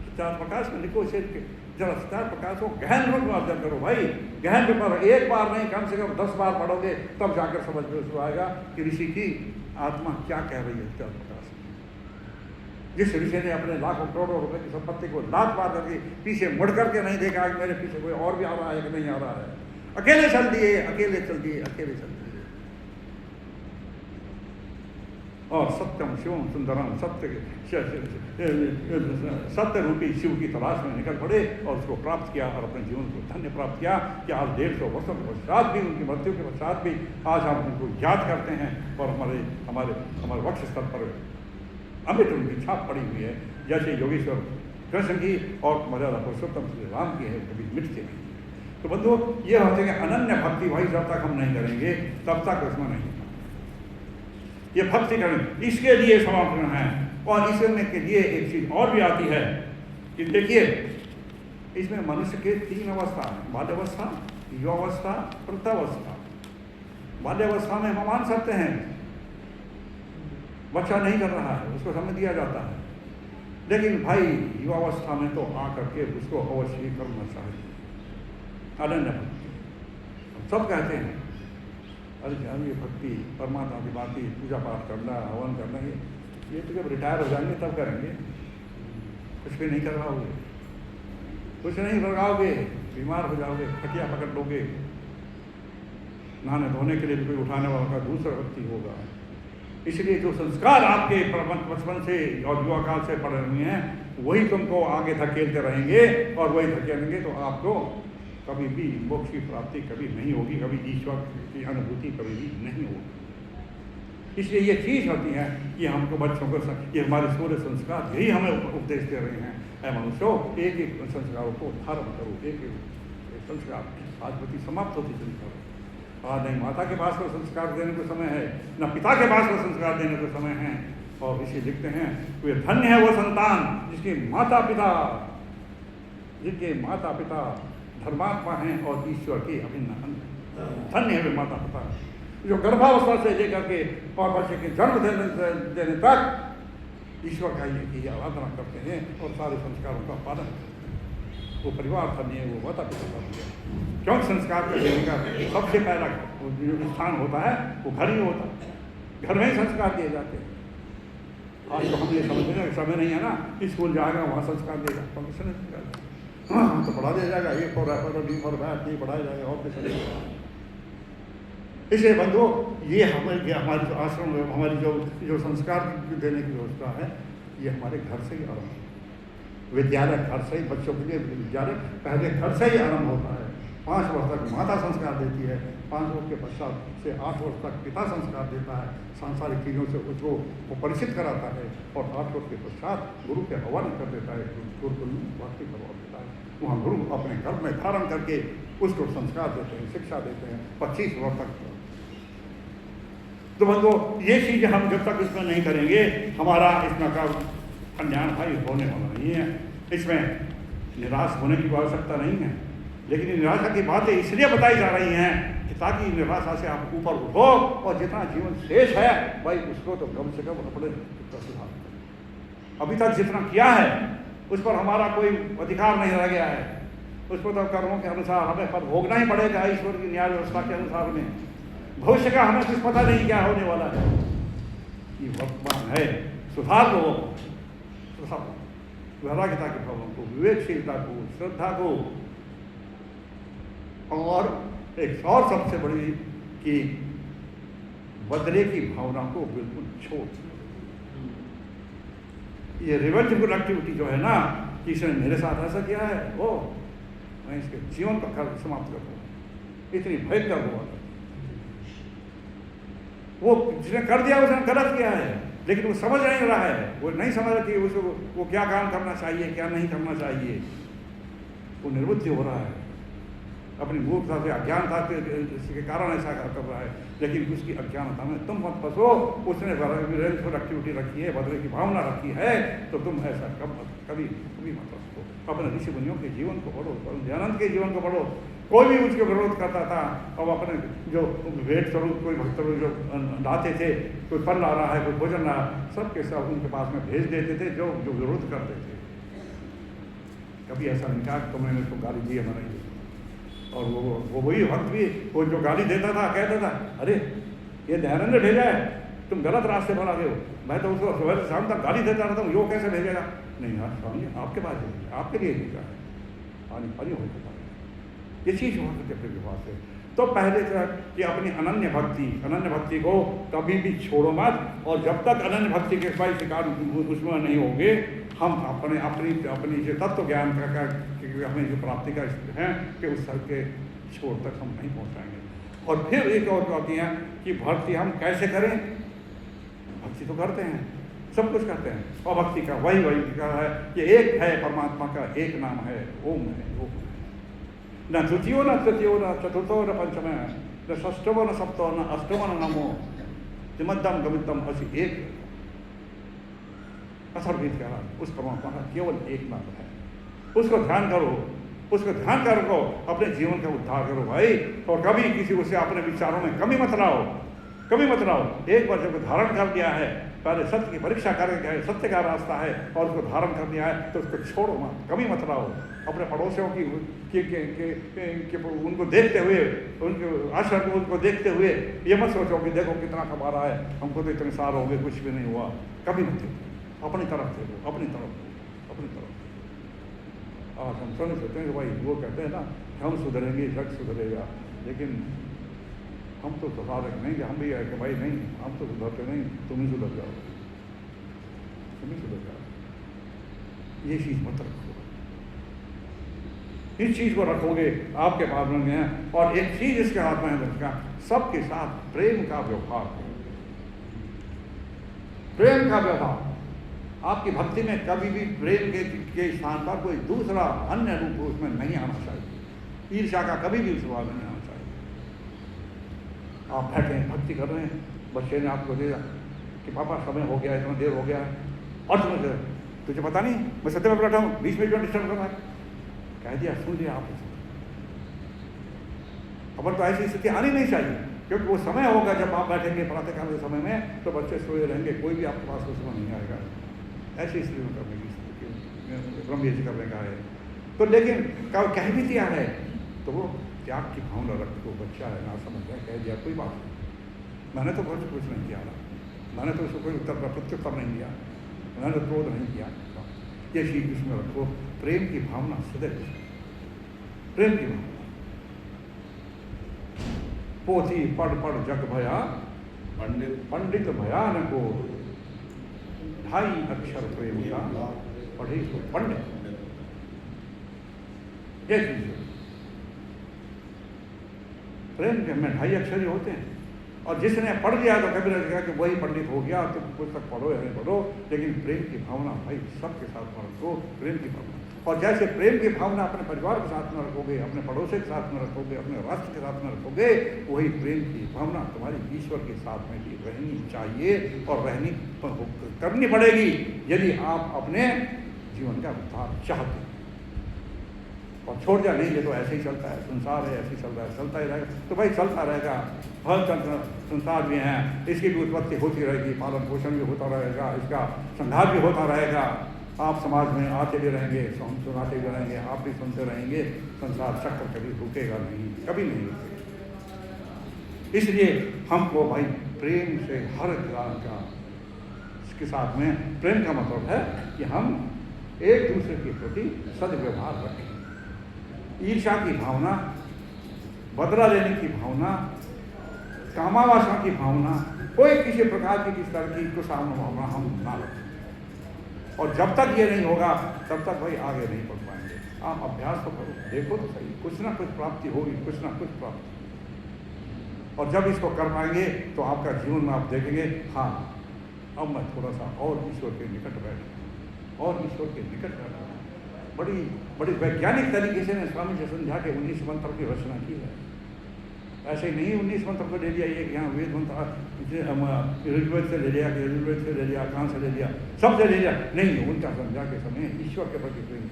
सिद्धार्थ प्रकाश में लिखो, जरा सिद्धार्थ प्रकाश को गहन रूप में अध्ययन करो भाई, गहन रूप में, एक बार नहीं, कम से कम 10 बार पढ़ोगे तब जाकर समझ में आएगा कि ऋषि की आत्मा क्या कह रही है। सिद्धार्थ प्रकाश जिस ऋषि ने अपने लाखों करोड़ों रुपए की संपत्ति को लात मार करके पीछे मुड़ करके नहीं देखा कि मेरे पीछे कोई और भी आ रहा है कि नहीं आ रहा है, अकेले चल दिए। और सत्यम शिवम सुंदरम, सत्य रूपी शिव की तलाश में निकल पड़े और उसको प्राप्त किया और अपने जीवन को धन्य प्राप्त किया कि आज 150 वर्षों के पश्चात भी, उनकी मृत्यु के पश्चात भी आज हम उनको याद करते हैं, और हमारे वक्ष स्थल पर अमिट उनकी छाप पड़ी हुई है, जैसे योगेश्वर कृष्ण की और मर्यादा पुरुषोत्तम श्री राम की है, कभी मिटते नहीं। तो बंधुओं, ये होते हैं अनन्य भक्ति, भाई जब तक हम नहीं करेंगे तब तक उसमें नहीं, ये भक्ति करें, इसके लिए समर्पण है। और इसमें के लिए एक चीज और भी आती है कि देखिए, इसमें मनुष्य के 3 अवस्था है, बाल्यावस्था, युवावस्था, वृद्धावस्था। बाल्यावस्था में हम मान सकते हैं बच्चा नहीं कर रहा है, उसको समय दिया जाता है, लेकिन भाई युवावस्था में तो आकर के उसको अवश्य करना चाहिए अनन्य भक्ति। सब कहते हैं अरे जान, ये भक्ति, परमात्मा की बातें, पूजा पाठ करना, हवन करना, ये तो जब रिटायर हो जाएंगे तब करेंगे, कुछ भी नहीं कर पाओगे, कुछ नहीं लगाओगे, बीमार हो जाओगे, खटिया पकड़ लोगे, नहाने धोने के लिए भी कोई उठाने वाला का दूसरा व्यक्ति होगा। इसलिए जो संस्कार आपके बचपन से और युवा काल से पड़े हुए हैं वही तुमको आगे धकेलते रहेंगे, और वही धकेलेंगे तो आपको कभी भी मोक्ष की प्राप्ति कभी नहीं होगी, कभी ईश्वर की अनुभूति कभी भी नहीं होगी। इसलिए ये चीज़ होती है कि हमको बच्चों को ये हमारे सूर्य संस्कार यही हमें उपदेश दे रहे हैं। ऐ मनुष्यों, एक एक संस्कारों को धारण करो, एक एक संस्कार आजपति समाप्त होती चली करो। आज नहीं माता के पास में संस्कार देने को समय है, न पिता के पास में संस्कार देने को समय है। और इसे लिखते हैं वे धन्य है वो संतान जिनके माता पिता धर्मात्मा हैं और ईश्वर के अभिन्न अंग। धन्य है वे माता पिता जो गर्भावस्था से लेकर के और बच्चे के जन्म देने तक ईश्वर का ये आराधना करते हैं और सारे संस्कारों का पालन करते हैं। वो परिवार धन्य है, वो माता पिता धन्य है। क्योंकि संस्कार का देने का सबसे पहला जो स्थान होता है वो घर ही होता है, घर में ही संस्कार दिए जाते हैं। आज तो हम ये समझने का समय नहीं है ना, स्कूल जाएगा वहाँ संस्कार देगा, फंक्शन जाएगा, हाँ तो पढ़ा दिया जाएगा, A for apple, B for bat, ये पढ़ाया जाएगा और कुछ नहीं। इसलिए बंधु ये हमारे जो आश्रम में हमारी जो संस्कार देने की व्यवस्था है ये हमारे घर से ही आरंभ है। विद्यालय घर से ही, बच्चों के लिए विद्यालय पहले घर से ही आरंभ होता है। 5 वर्ष तक माता संस्कार देती है, 5 वर्ष के पश्चात से 8 वर्ष तक पिता संस्कार देता है, सांसारिक चीज़ों से उसको परिचित कराता है, और 8 वर्ष के पश्चात गुरु के हवाले कर देता है, गुरुकुल में भक्ति करवा देता है। वहाँ गुरु अपने घर में धारण करके उसको संस्कार देते हैं, शिक्षा देते हैं 25 वर्ष तक। तो बंधु ये चीज़ हम जब तक इसमें नहीं करेंगे हमारा इसमें का कल्याण भाई होने वाला नहीं है। इसमें निराश होने की आवश्यकता नहीं है, लेकिन निराशा की बातें इसलिए बताई जा रही हैं कि ताकि निराशा से आप ऊपर उठो और जितना जीवन शेष है भाई उसको तो कम से कम अपने सुधार करो। अभी तक जितना किया है उस पर हमारा कोई अधिकार नहीं रह गया है, उसको तो कर्मों के अनुसार हमें पर भोगना ही पड़ेगा, ईश्वर की न्याय व्यवस्था के अनुसार में। भविष्य का हमें कुछ पता नहीं क्या होने वाला है, ये वर्तमान है। सुधार लो, वैराग्यता के भावों को, विवेकशीलता को, श्रद्धा को, और एक और सबसे बड़ी कि बदले की भावना को बिल्कुल छोड़। ये रिवेंजफुल एक्टिविटी जो है ना कि इसने मेरे साथ ऐसा किया है वो मैं इसके जीवन का कर समाप्त कर दूँ, इतनी भयंकर हुआ वो जिसने कर दिया उसने गलत किया है, लेकिन वो समझ नहीं रहा है, वो नहीं समझ रहा कि उसको वो क्या काम करना चाहिए क्या नहीं करना चाहिए। वो निर्बुद्धि हो रहा है, अपनी मूर्खता से अज्ञानता के कारण ऐसा कर रहा है। लेकिन उसकी अज्ञानता में तुम मत फंसो, उसने रिवेंजफुल एक्टिविटी रखी है, बदले की भावना रखी है, तो तुम ऐसा कभी कभी मत रखो। अपने ऋषि मुनियों के जीवन को पढ़ो, दयानंद के जीवन को पढ़ो। कोई भी उसके विरोध करता था और अपने जो भेंट स्वरूप कोई भक्त जो लाते थे, कोई फल ला रहा है, कोई भोजन ला, सबके सब उनके पास में भेज देते थे जो विरोध करते थे। कभी ऐसा नहीं कहा कि तुमने उसको गाली दी हमारा ये, और वो वही भक्त भी वो जो गाली देता था कहता था अरे ये दयानंद ने भेजा है, तुम गलत रास्ते पर आ गए हो। मैं तो उसको सुबह से शाम तक गाली देता रहता हूँ, यो कैसे भेजेगा? नहीं यार स्वामी आपके पास भेजा, आपके लिए भेजा है, पानी पानी हो जाता है। ये चीज़ वहाँ के अपने विभाग से तो पहले कि अपनी अनन्य भक्ति को कभी भी छोड़ो मत, और जब तक अनन्य भक्ति के भाई शिकार उसमें नहीं होंगे हम अपनी जो तत्व ज्ञान का हमें जो प्राप्ति का है कि उस स्तर के छोर तक हम नहीं पहुँचाएंगे। और फिर एक और बातें हैं कि भक्ति हम कैसे करें। भक्ति तो करते हैं, सब कुछ करते हैं, और भक्ति का वही का है कि एक है परमात्मा का एक नाम है, ओम है, ओम है। न द्वितीयो न तृतीयो न चतुर्थो न पंचम न षष्ठवो न सप्तो न अष्टमो न नवमो तिमद्दम गमितम असी एक असर्वित कहा। उस परमात्मा का केवल एक नाम है, उसको ध्यान करो, उसको ध्यान करो, अपने जीवन का उद्धार करो भाई। और कभी किसी को से अपने विचारों में कमी मत लाओ। एक बार जब धारण कर लिया है, पहले सत्य की परीक्षा करके सत्य का रास्ता है और उसको धारण कर लिया है तो उसको छोड़ो मत, कमी मत लाओ। अपने पड़ोसियों की उनको देखते हुए, उनके आश्रम को उनको देखते हुए ये मत सोचो कि देखो कितना कमा रहा है, हमको तो इतने साल हो गए कुछ भी नहीं हुआ। कभी मत देखो, अपनी तरफ देखो, अपनी तरफ। आज हम समझ सकते हैं कि भाई वो कहते हैं ना हम सुधरेंगे जग सुधरेगा, लेकिन हम तो सुधारक नहीं कि हम भी है कि भाई नहीं हम तो सुधरते नहीं, तुम ही सुधर जाओ, तुम ही सुधर जाओ। ये चीज़ मत रखो, इस चीज़ को रखोगे आपके पास बन गए हैं। और एक चीज़ इसके हाथ में रखा, सबके साथ प्रेम का व्यवहार करो, प्रेम का व्यवहार। आपकी भक्ति में कभी भी प्रेम के स्थान पर कोई दूसरा अन्य रूप उसमें नहीं आना चाहिए, ईर्ष्या का कभी भी सवाल नहीं आना चाहिए। आप बैठे हैं भक्ति कर रहे हैं, बच्चे ने आपको दिया कि पापा समय हो गया, इतना देर हो गया, और तुम्हें तुझे पता नहीं मैं सत्य में बैठा हूँ, बीच में क्यों डिस्टर्ब कर रहा है, कह दिया, सुन लिया आपने। अपन तो ऐसी स्थिति आनी नहीं चाहिए, क्योंकि वो समय होगा जब आप बैठेंगे प्रातःकाल के समय में, तो बच्चे सोए रहेंगे, कोई भी आपके पास उस समय नहीं आएगा। ऐसी स्थिति में करने की ब्रह्म जी करने का है। तो लेकिन कह भी दिया है तो वो त्याग की भावना रखो, बच्चा है ना समझ जाए, कह दिया कोई बात नहीं, मैंने तो कुछ नहीं किया ना, मैंने तो उसको कोई प्रत्युत्तर नहीं दिया, मैंने तो क्रोध नहीं किया। ये चीज इसमें रखो, प्रेम की भावना सदैव, प्रेम की भावना। पोथी पढ़ पढ़ जग भया पंडित भयान को, 2.5 अक्षर प्रेम का पढ़े तो पंडित। ये चीज प्रेम के हमें 2.5 अक्षर ही होते हैं, और जिसने पढ़ लिया तो कभी नहीं कहा कि वही पंडित हो गया, तो पुस्तक पढ़ो या नहीं पढ़ो, लेकिन प्रेम की भावना भाई सबके साथ में रखो, प्रेम की भावना। और जैसे प्रेम की भावना अपने परिवार के साथ में रखोगे, अपने पड़ोसी के साथ में रखोगे, अपने राष्ट्र के साथ में रखोगे, वही प्रेम की भावना तुम्हारी ईश्वर के साथ में भी रहनी चाहिए और रहनी करनी पड़ेगी, यदि आप अपने जीवन का उद्धार चाहते हैं। और छोड़ जा नहीं, ये तो ऐसे ही चलता है, संसार है ऐसे ही चल रहा है, चलता ही रहेगा, तो भाई चलता रहेगा। हर संसार भी हैं, इसकी भी उत्पत्ति होती रहेगी, पालन पोषण भी होता रहेगा, इसका संघार भी होता रहेगा। आप समाज में आते भी रहेंगे, सुनाते भी रहेंगे, आप भी सुनते रहेंगे, संसार चक्र कभी रुकेगा नहीं, कभी नहीं रुकेगा। इसलिए हमको भाई प्रेम से हर प्रकार का, इसके साथ में प्रेम का मतलब है कि हम एक दूसरे के प्रति सद्व्यवहार रखें। ईर्ष्या की भावना, बदला लेने की भावना, कामावासना की भावना, कोई किसी प्रकार की किस तरह की कुशाभावना हम ना रखें। और जब तक ये नहीं होगा तब तक भाई आगे नहीं बढ़ पाएंगे। आप अभ्यास तो करो, देखो तो सही, कुछ ना कुछ प्राप्ति होगी, कुछ ना कुछ प्राप्ति। और जब इसको कर पाएंगे तो आपका जीवन में आप देखेंगे, हाँ अब मैं थोड़ा सा और ईश्वर के निकट बैठा, और ईश्वर के निकट बैठा। बड़ी वैज्ञानिक तरीके से स्वामी जी संध्या के 19 मंत्र की रचना की है। ऐसे ही नहीं 19 मंत्र को ले लिया, ये यहाँ वेद मंत्र ऋग्वेद से ले लिया, यजुर्वेद से ले लिया, कहाँ से ले लिया, सबसे ले लिया, नहीं। उनका संध्या के समय ईश्वर के प्रति प्रेम,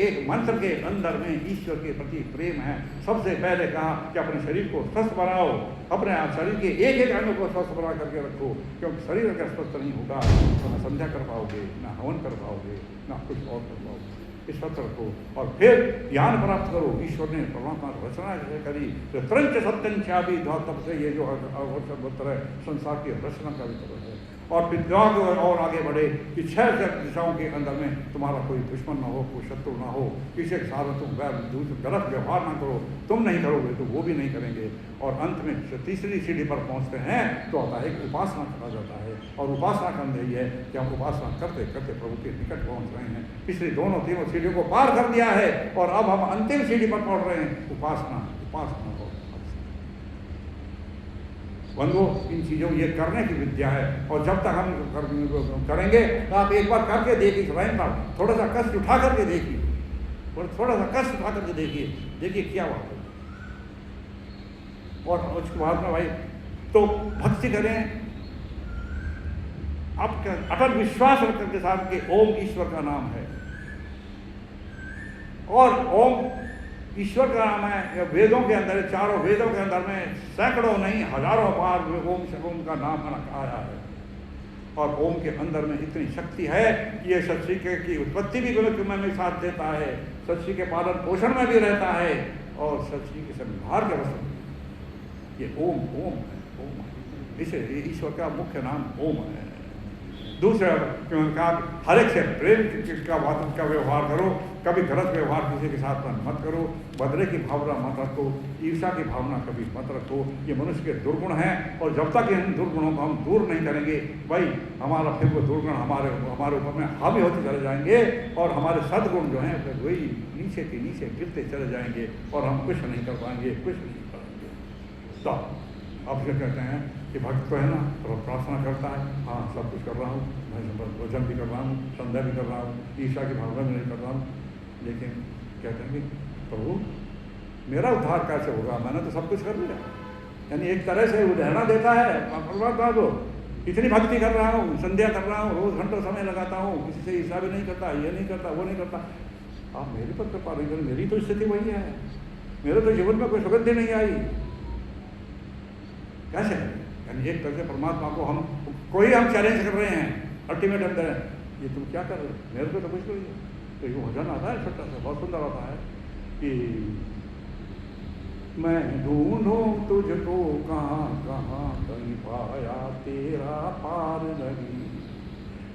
एक मंत्र के अंदर में ईश्वर के प्रति प्रेम है। सबसे पहले कहा कि अपने शरीर को स्वस्थ बनाओ, अपने शरीर के एक एक अंग को स्वस्थ बना करके रखो, क्योंकि शरीर अगर स्वस्थ नहीं होगा तो न संध्या कर पाओगे, ना हवन कर पाओगे, ना कुछ और कर पाओगे। इस पत्र को और फिर ज्ञान प्राप्त करो। ईश्वर ने परमात्मा रचना करी, तो त्रंच सत्यंचा भी तब से ये जो है संसार की रचना का भी है। और फिर और आगे बढ़े कि 6 दिशाओं के अंदर में तुम्हारा कोई दुश्मन ना हो, कोई शत्रु ना हो, किसी के साथ तुम गलत व्यवहार ना करो, तुम नहीं करोगे तो वो भी नहीं करेंगे। और अंत में 3री सीढ़ी पर पहुंचते हैं तो आता है एक उपासना कहा जाता है, और उपासना का अंदर है कि हम उपासना करते करते प्रभु के निकट पहुंच रहे हैं। पिछली दोनों 3 सीढ़ियों को पार कर दिया है और अब हम अंतिम सीढ़ी पर पहुंच रहे हैं, उपासना उपासना और बंधु। इन चीज़ों ये करने की विद्या है, और जब तक हम करेंगे तो आप एक बार करके देखिए, स्वयं पर थोड़ा सा कष्ट उठा करके देखिए, और थोड़ा सा कष्ट उठा करके देखिए क्या बात है। और उसके बाद में भाई तो भक्ति करें, आपका अटल विश्वास रख करके साथ कि ओम ईश्वर का नाम है, और ओम ईश्वर का नाम है। वेदों के अंदर, चारों वेदों के अंदर में सैकड़ों नहीं हजारों बार ओम का नाम आया है। और ओम के अंदर में इतनी शक्ति है कि ये सृष्टि की उत्पत्ति भी में साथ देता है, सृष्टि के पालन पोषण में भी रहता है, और सृष्टि के संहार के वश में ये ओम है। ओम है, इसे ईश्वर का मुख्य नाम ओम है। दूसरा कहा हर एक से प्रेम का व्यवहार करो, कभी गलत व्यवहार किसी के साथ मत करो, बदले की भावना मत रखो, ईर्ष्या की भावना कभी मत रखो। ये मनुष्य के दुर्गुण हैं, और जब तक इन दुर्गुणों को हम दूर नहीं करेंगे भाई, हमारा फिर वो दुर्गुण हमारे ऊपर में हावी होते चले जाएंगे, और हमारे सद्गुण जो हैं फिर वही नीचे के नीचे गिरते चले जाएंगे, और हम कुछ नहीं कर पाएंगे, कुछ नहीं करेंगे। तो अब क्या कहते हैं कि भक्त तो है ना, तो प्रार्थना करता है, हाँ सब कुछ कर रहा हूँ, मैं भोजन भी कर रहा हूँ, संध्या भी कर रहा हूँ, ईर्ष्या की भावना भी नहीं कर रहा हूँ, लेकिन कहते हैं कि प्रभु मेरा उद्धार कैसे होगा, मैंने तो सब कुछ कर लिया। यानी एक तरह से उदाहरण देता है परमात्मा को, इतनी भक्ति कर रहा हूँ, संध्या कर रहा हूँ, रोज घंटों समय लगाता हूँ, किसी से ईर्ष्या भी नहीं करता, ये नहीं करता, वो नहीं करता, आप मेरे पर कृपा नहीं करें, मेरी तो स्थिति वही है, मेरे तो जीवन में कोई सुगंधी नहीं आई, कैसे? यानी एक तरह से परमात्मा को हम चैलेंज कर रहे हैं, अल्टीमेटम दे रहे हैं, ये तुम क्या कर रहे हो, मेरे को तो कुछ नहीं है। तो ये भजन आता है छोटा सा, बहुत सुंदर आता है कि मैं ढूंढूं तुझको कहाँ कहाँ, कहीं पाया तेरा पार नहीं,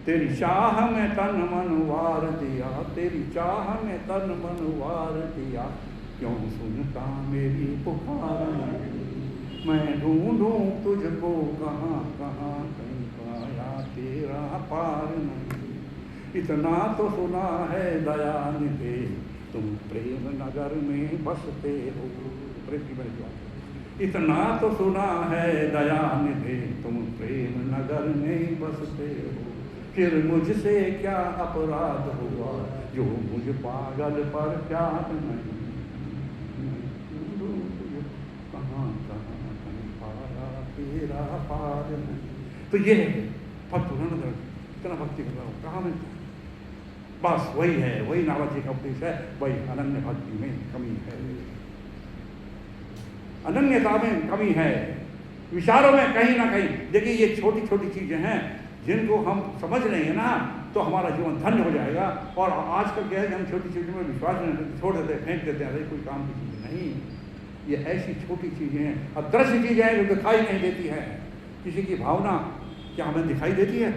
तेरी चाह में तन मन वार दिया, तेरी चाह में तन मन वार दिया, क्यों सुनता मेरी पुकार नहीं। मैं ढूंढूं तुझको कहाँ कहाँ, कहीं पाया तेरा पार नहीं, इतना तो सुना है दयानिधे, तुम प्रेम नगर में बसते हो, प्रेम की बड़ी बात, इतना तो सुना है दयानिधे, तुम प्रेम नगर में बसते हो, फिर मुझसे क्या अपराध हुआ, जो मुझ पागल पर प्यार नहीं, कहाँ कहाँ कहीं पाया तेरा पार नहीं। तो ये है भक्त होना, इतना भक्ति कर रहा हूँ, कहाँ मिलता है? बस वही है, वही नारद जी का उपदेश है, वही अनन्य भक्ति में कमी है, अनन्यता में कमी है, विचारों में कहीं ना कहीं। देखिए ये छोटी छोटी चीजें हैं जिनको हम समझ लेंगे ना तो हमारा जीवन धन्य हो जाएगा। और आजकल क्या है कि हम छोटी चीज़ों में विश्वास नहीं करते, छोड़ देते हैं, फेंक देते हैं, अरे कोई काम की चीज़ नहीं, ये ऐसी छोटी चीज़ें हैं, अदृश्य चीज़ें हैं जो दिखाई नहीं देती है। किसी की भावना क्या हमें दिखाई देती है,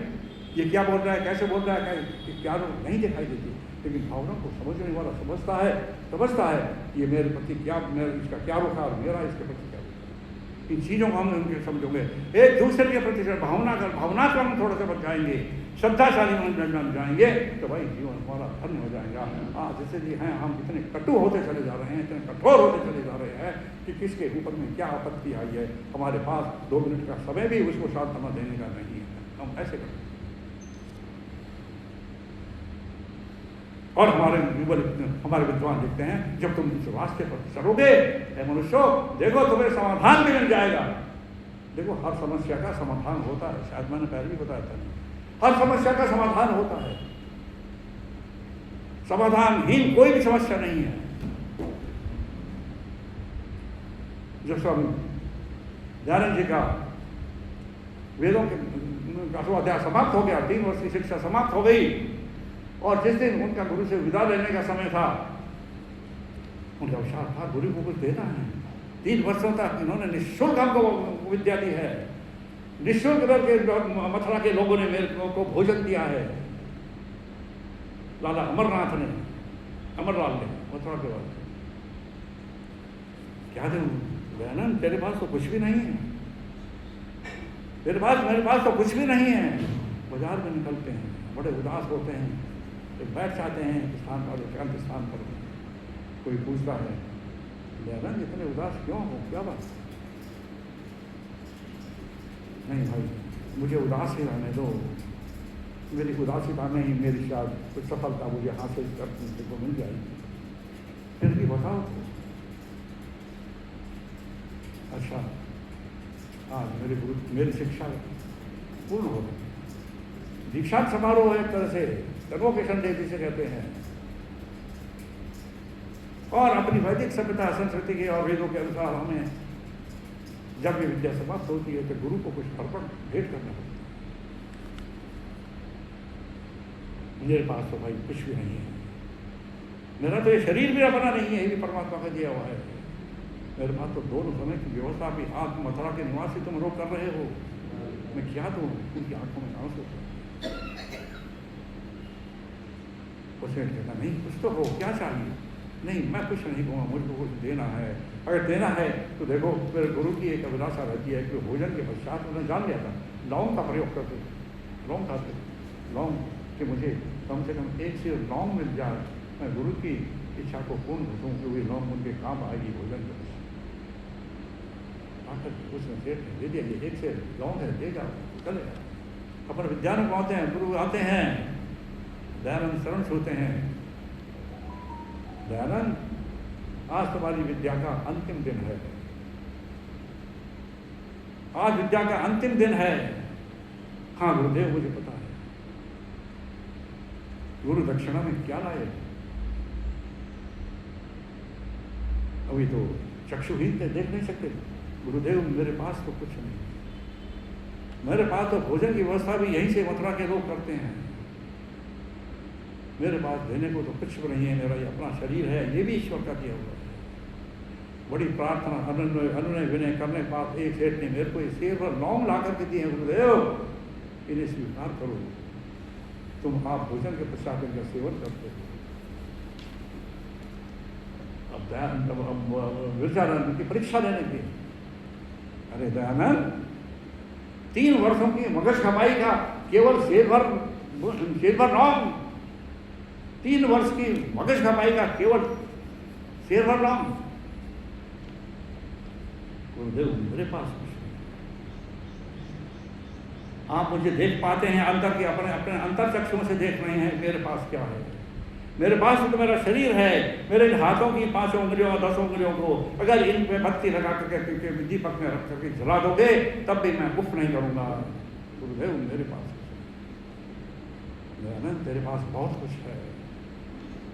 ये क्या बोल रहा है, कैसे बोल रहा है, क्या नहीं दिखाई देती, लेकिन भावना को समझने वाला समझता है ये मेरे प्रति क्या, मेरा इसका क्या रुखा और मेरा इसके प्रति क्या रुखा। इन चीज़ों को हम उनके समझोगे, एक दूसरे के प्रति भावना को हम थोड़ा सा बच जाएंगे, श्रद्धाशाली बन जाएंगे तो भाई जीवन हमारा धन्य हो जाएगा। हाँ जैसे जी हैं हम इतने कटु होते चले जा रहे हैं, इतने कठोर होते चले जा रहे हैं कि किसके ऊपर में क्या आपत्ति आई है, हमारे पास 2 मिनट का समय भी उसको सांत्वना देने का नहीं है, हम ऐसे करते हैं। और हमारे विद्वान लिखते हैं जब तुम इस रास्ते पर चलोगे मनुष्यों, देखो तुम्हें समाधान भी मिल जाएगा। देखो हर समस्या का समाधान होता है, शायद मैंने पहले भी बताया था, हर समस्या का समाधान होता है, समाधानहीन कोई भी समस्या नहीं है। जो स्वामी दयानंद जी का वेदों के अध्याय समाप्त हो गया, 3 वर्ष की शिक्षा समाप्त हो गई, और जिस दिन उनका गुरु से विदा लेने का समय था, उनका विचार था गुरु को कुछ देना है। 3 वर्षों तक इन्होंने निःशुल्क हमको विद्या दी है, निःशुल्क करके मथुरा के लोगों ने मेरे को भोजन दिया है। लाला अमरनाथ ने, अमरलाल ने, मथुरा के बाद क्या दूं दयानंद, तेरे पास तो कुछ भी नहीं है, मेरे पास तो कुछ भी नहीं है। बाजार में निकलते हैं, बड़े उदास होते हैं, बैठ जाते हैं स्थान पर, एकांत स्थान पर। कोई पूछता है दयानंद इतने उदास क्यों हो, क्या बात? नहीं भाई मुझे उदास ही रहने दो, मेरी उदासीता में ही मेरी शायद कुछ सफलता मुझे हासिल करने को मिल जाएगी, फिर भी बताओ। अच्छा आज मेरी शिक्षा पूर्ण हो गई, दीक्षांत समारोह है एक तरह से, कन्वोकेशन डे जिसे कहते हैं, और अपनी वैदिक सभ्यता संस्कृति के और वेदों के अनुसार हमें जब ये विद्या समाप्त होती है तो गुरु को कुछ अर्पण भेंट करना पड़ता है। मेरे पास तो भाई कुछ भी नहीं है, मेरा तो ये शरीर भी अपना नहीं है, ये भी परमात्मा का दिया हुआ है। मेरे पास तो 2 समय की व्यवस्था भी, आप मथुरा के निवासी तुम रोक कर रहे हो, मैं क्या दूँ? उनकी आंखों में आंसू। उसने कहता नहीं कुछ तो हो, क्या चाहिए? नहीं मैं कुछ नहीं कहूँगा, मुझको कुछ देना है। अगर देना है तो देखो मेरे गुरु की एक अभिलाषा रहती है कि भोजन के पश्चात उन्हें जान लिया था लौंग का प्रयोग करते थे, लौंग खाते थे, लौंग कि मुझे कम से कम एक से लौंग मिल जाए, मैं गुरु की इच्छा को पूर्ण कर दूँ कि वही लौंग उनके काम आएगी भोजन के पश्चात। आकर उसने सेठ ने दे दिया, ये एक से लौंग है, दे जाओ, चले जाओ। अपन विद्यान को आते हैं, गुरु आते हैं, दयानंद शरण छूते हैं। दयानंद आज तुम्हारी विद्या का अंतिम दिन है, आज विद्या का अंतिम दिन है। हाँ गुरुदेव मुझे पता है। गुरु दक्षिणा में क्या लाए? अभी तो चक्षुहीन थे, देख नहीं सकते। गुरुदेव मेरे पास तो कुछ नहीं, मेरे पास तो भोजन की व्यवस्था भी यहीं से मथुरा के लोग करते हैं, मेरे पास देने को तो कुछ भी नहीं है। मेरा ये अपना शरीर है, ये भी ईश्वर का दिया हुआ है। बड़ी प्रार्थना अनुनय विनय करने पास एक सेठ ने मेरे को ये सेब और लौंग ला करके दिए हैं, गुरुदेव इन्हें स्वीकार करो। तुम आप भोजन के पश्चात इनका सेवन करते हो। अब विचारानंद की परीक्षा लेने की, अरे दयानंद 3 वर्षों की मगज कमाई का केवल सेब भर लौंग, 3 वर्ष की मगज कमाई का केवल शेर भर लौंग। गुरुदेव मेरे पास कुछ नहीं। आप मुझे देख पाते हैं अंतर की, अपने अपने अंतर चक्षुओं से देख रहे हैं मेरे पास क्या है। मेरे पास तो मेरा शरीर है, मेरे हाथों की 5 उंगलियों और 10 उंगलियों को अगर इन पे बत्ती लगा करके दीपक में रख करके जला दोगे तब भी मैं उफ नहीं करूंगा। गुरुदेव मेरे पास दयानंद तेरे पास बहुत कुछ है,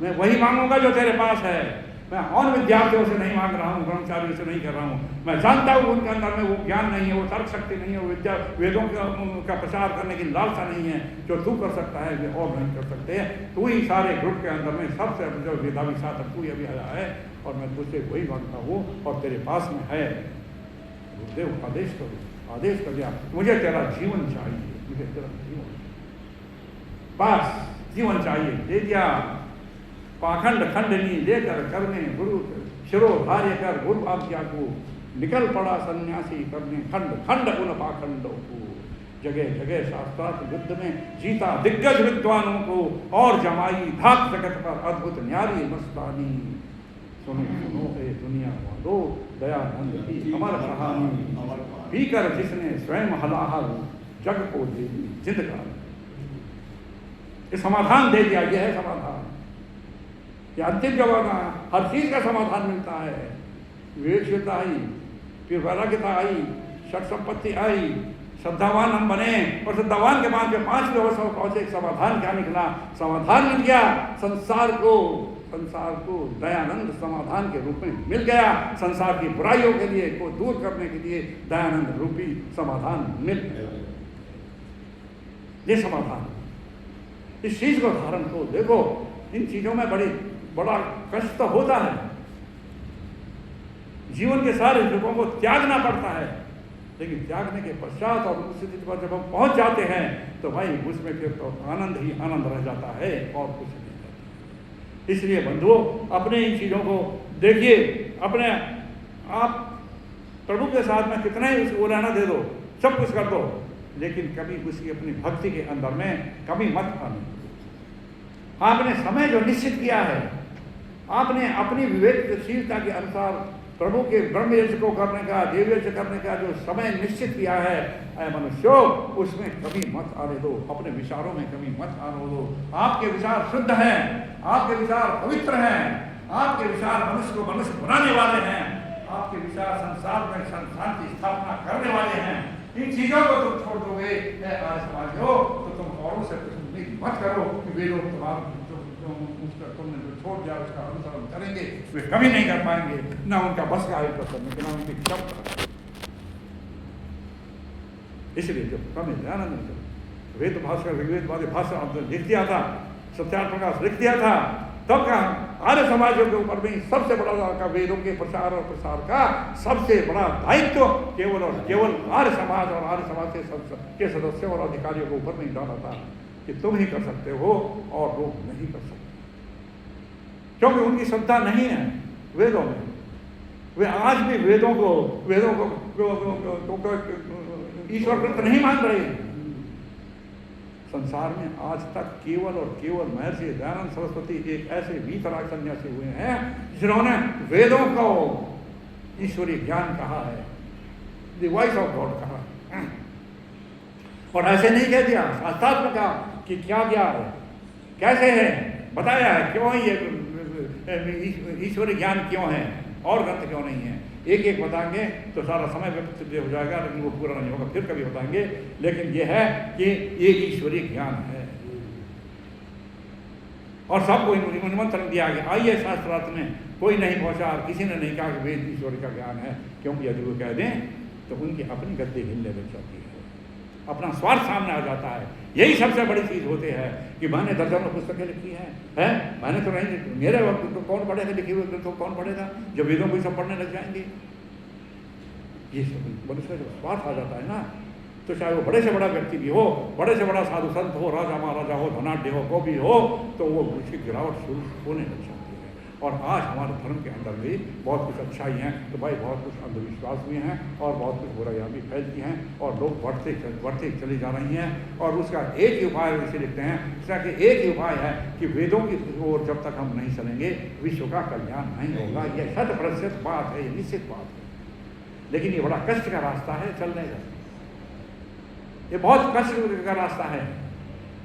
मैं वही मांगूंगा जो तेरे पास है। मैं और विद्यार्थियों से नहीं मांग रहा हूँ, ब्रह्मचारियों से नहीं कर रहा हूँ। मैं जानता हूँ उनके अंदर में वो ज्ञान नहीं है, वो तर्क शक्ति नहीं है, वो वेदों का प्रचार करने की लालसा नहीं है। जो तू कर सकता है वे और नहीं कर सकते। तू ही सारे ग्रुप के अंदर में सबसे जो मेधावी छात्र तू अभी आया है और मैं तुझसे वही मांगता हूँ और तेरे पास में है। गुरुदेव आदेश करो, आदेश कर दिया, मुझे तेरा जीवन चाहिए, मुझे तेरा जीवन बस जीवन चाहिए। दे दिया। पाखंड खंडनी लेकर करने गुरु शिरोधार्य कर गुरु आज्ञा को निकल पड़ा सन्यासी करने खंड खंड उन पाखंडों को। जगह जगह शास्त्रार्थ युद्ध में जीता दिग्गज विद्वानों को और जमाई धाक जगत पर अद्भुत न्यारी मस्तानी। सुनो सुनो ए दुनिया वालों, दयानंद की अमर कहानी, पीकर जिसने स्वयं हलाहल जग को दे दी जिंदगानी। ये समाधान दे दिया, ये है समाधान, ये अंतिम जवाब। हर चीज का समाधान मिलता है। विवेकशीलता आई, फिर वैराग्यता आई, षट संपत्ति आई, श्रद्धावान हम बने और श्रद्धावान के बाद में 5वीं अवस्था में पहुंचे। समाधान क्या निकला? समाधान मिल गया संसार को दयानंद समाधान के रूप में मिल गया। संसार की बुराइयों के लिए को दूर करने के लिए दयानंद रूपी समाधान मिल गया। ये समाधान, इस चीज को धारण को देखो। इन चीजों में बड़ा कष्ट तो होता है, जीवन के सारे सुखों को त्यागना पड़ता है, लेकिन त्यागने के पश्चात और उस स्थिति पर जब हम पहुंच जाते हैं तो भाई उसमें फिर तो आनंद ही आनंद रह जाता है और कुछ नहीं रहता। इसलिए बंधुओं अपने इन चीजों को देखिए, अपने आप प्रभु के साथ में कितना ही उसको रहना दे दो, सब कुछ कर दो, लेकिन कभी उसकी अपनी भक्ति के अंदर में कभी मत आने। आपने समय जो निश्चित किया है, आपने अपनी विवेकशीलता के अनुसार प्रभु के ब्रह्म यज्ञ को करने का, देव यज्ञ करने का जो समय निश्चित किया है, ऐ मनुष्यों उसमें कभी मत आने दो, अपने विचारों में कभी मत आने दो। आपके विचार शुद्ध हैं, आपके विचार पवित्र हैं, आपके विचार मनुष्य को मनुष्य बनाने वाले हैं, आपके विचार संसार में संसार की स्थापना करने वाले हैं। इन चीजों को तुम छोड़ दोगे समाजो तो तुम औरों से मत करो कि वे लोग तुमने जो छोड़ दिया उसका अनुसरण करेंगे, वे कभी नहीं कर पाएंगे, ना उनका बस का आयोजन करने के, ना उनकी क्षमता। इसलिए जब स्वामी दयानंद वेद भाषा ऋग्वेद भाषा लिख दिया था, सत्यार्थ प्रकाश लिख दिया था, तब का आर्य समाजों के ऊपर में सबसे बड़ा का वेदों के प्रचार और प्रसार का सबसे बड़ा दायित्व केवल और केवल आर्य समाज और आर्य समाज के सदस्यों और अधिकारियों के ऊपर में डाला था कि तुम ही कर सकते हो और लोग नहीं कर सकते। क्योंकि उनकी श्रद्धा नहीं है वेदों में। वे आज भी वेदों को ईश्वर को नहीं मान रहे हैं। संसार में आज तक केवल और केवल महर्षि दयानंद सरस्वती एक ऐसे वीतराग सन्यासी हुए हैं जिन्होंने वेदों को ईश्वरीय ज्ञान कहा है, द वॉइस ऑफ गॉड कहा। और ऐसे नहीं कह दिया, शास्त्रार्थ में कहा कि क्या क्या है, कैसे है, बताया है क्यों है ये ईश्वरीय ज्ञान क्यों है और ग्रंथ क्यों नहीं है। एक एक बताएंगे तो सारा समय व्यक्त हो जाएगा, लेकिन वो पूरा नहीं होगा, फिर कभी बताएंगे। लेकिन ये है कि ये ईश्वरीय ज्ञान है और सबको निमंत्रण दिया गया, आइए शास्त्रार्थ में। कोई नहीं पहुंचा, किसी ने नहीं कहा कि वेद ईश्वर का ज्ञान है, क्योंकि यदि वो कह दें तो उनकी अपनी गद्दी हिलने लग जाती है, अपना स्वार्थ सामने आ जाता है। यही सबसे बड़ी चीज होती है कि मैंने दर्जनों पुस्तकें लिखी हैं, मैंने तो नहीं, मेरे वक्त तो कौन पढ़ेगा, लिखे हुए ग्रंथों को कौन पढ़ेगा, जब वेदों को सब पढ़ने लग जाएंगे। ये सब मनुष्य जब स्वार्थ आ जाता है ना, तो चाहे वो बड़े से बड़ा व्यक्ति भी हो, बड़े से बड़ा साधु संत हो, राजा महाराजा हो, धनाढ्य हो, को भी हो, तो वो उसकी गिरावट शुरू होने लग जाती है। और आज हमारे धर्म के अंदर भी बहुत कुछ अच्छाई हैं, तो भाई बहुत कुछ अंधविश्वास भी हैं और बहुत कुछ बुराइयाँ भी फैलती हैं और लोग बढ़ते चली जा रही हैं। और उसका एक ही उपाय इसे लिखते हैं, इसका कि एक ही उपाय है कि वेदों की ओर जब तक हम नहीं चलेंगे विश्व का कल्याण नहीं होगा। यह 100% बात है, ये निश्चित बात है। लेकिन ये बड़ा कष्ट का रास्ता है चलने का, ये बहुत कष्ट का रास्ता है।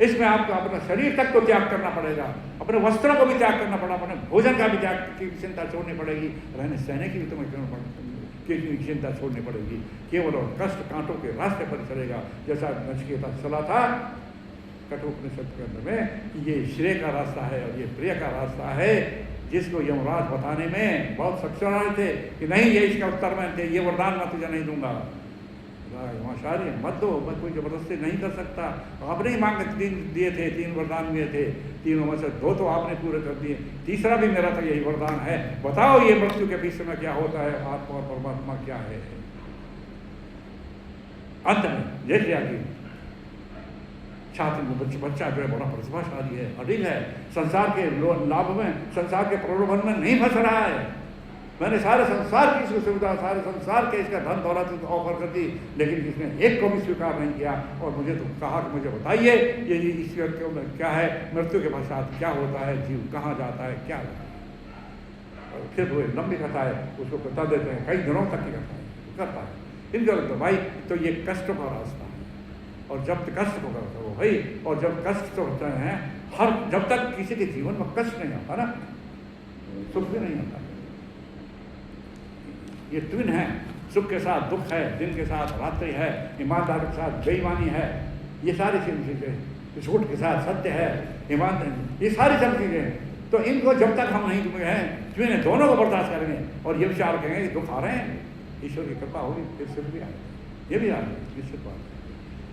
इसमें आपको अपना शरीर तक तो त्याग करना पड़ेगा, अपने वस्त्रों को भी त्याग करना पड़ा, अपने भोजन का भी त्याग की चिंता छोड़नी पड़ेगी, रहने सहने की भी तुम्हें चिंता छोड़नी पड़ेगी। केवल और कष्ट कांटों के रास्ते पर चलेगा, जैसा नचिकेता चला था कठोपनिषद के अंदर में कि ये श्रेय का रास्ता है और ये प्रिय का रास्ता है, जिसको यमराज बताने में बहुत सक्षम रहे थे कि नहीं ये इसका उत्तर में थे, ये वरदान मैं तुझे नहीं दूंगा। आचार्य मत दो, मैं कोई जबरदस्ती नहीं कर सकता। आपने ही मांग 3 दिए थे, 3 वरदान दिए थे, 3 में से 2 तो आपने पूरे कर दिए, तीसरा भी मेरा था यही वरदान है। बताओ ये मृत्यु के पीछे में क्या होता है, आत्मा और परमात्मा क्या है। अंत में देखिए आगे छात्र बच्चा जो है बड़ा प्रतिभाशाली है, अडिल है, संसार के लाभ में, संसार के प्रलोभन में नहीं फंस रहा है। मैंने सारे संसार की इसको सुविधा, सारे संसार के इसका धन दौलत ऑफर कर दी, लेकिन इसने एक को भी स्वीकार नहीं किया। और मुझे तो कहा कि मुझे बताइए ये ईश्वर क्या है, मृत्यु के पश्चात क्या होता है, जीव कहाँ जाता है, क्या होता है। और फिर वो लंबी कथा है, उसको बता देते हैं, कई दिनों तक की कथा है, करता है इनका तो भाई। तो ये कष्ट का रास्ता है, और जब तक कष्ट होगा तो भाई, और जब कष्ट तो होते हैं हर, जब तक किसी के जीवन में कष्ट नहीं आता ना, सुख भी नहीं आता। ये ट्विन है, सुख के साथ दुख है, दिन के साथ रात्रि है, ईमानदार के साथ बेईमानी है, ये सारी चीजें, झूठ के साथ सत्य है, ईमानदार, ये सारी सब चीजें। तो इनको जब तक हम नहीं दुखे हैं, ट्विन दोनों को बर्दाश्त करेंगे और ये विचार करेंगे कि दुख आ रहे हैं, ईश्वर की कृपा होगी फिर सुख भी आएगा, ये भी आ रहा है, निश्चित बात है।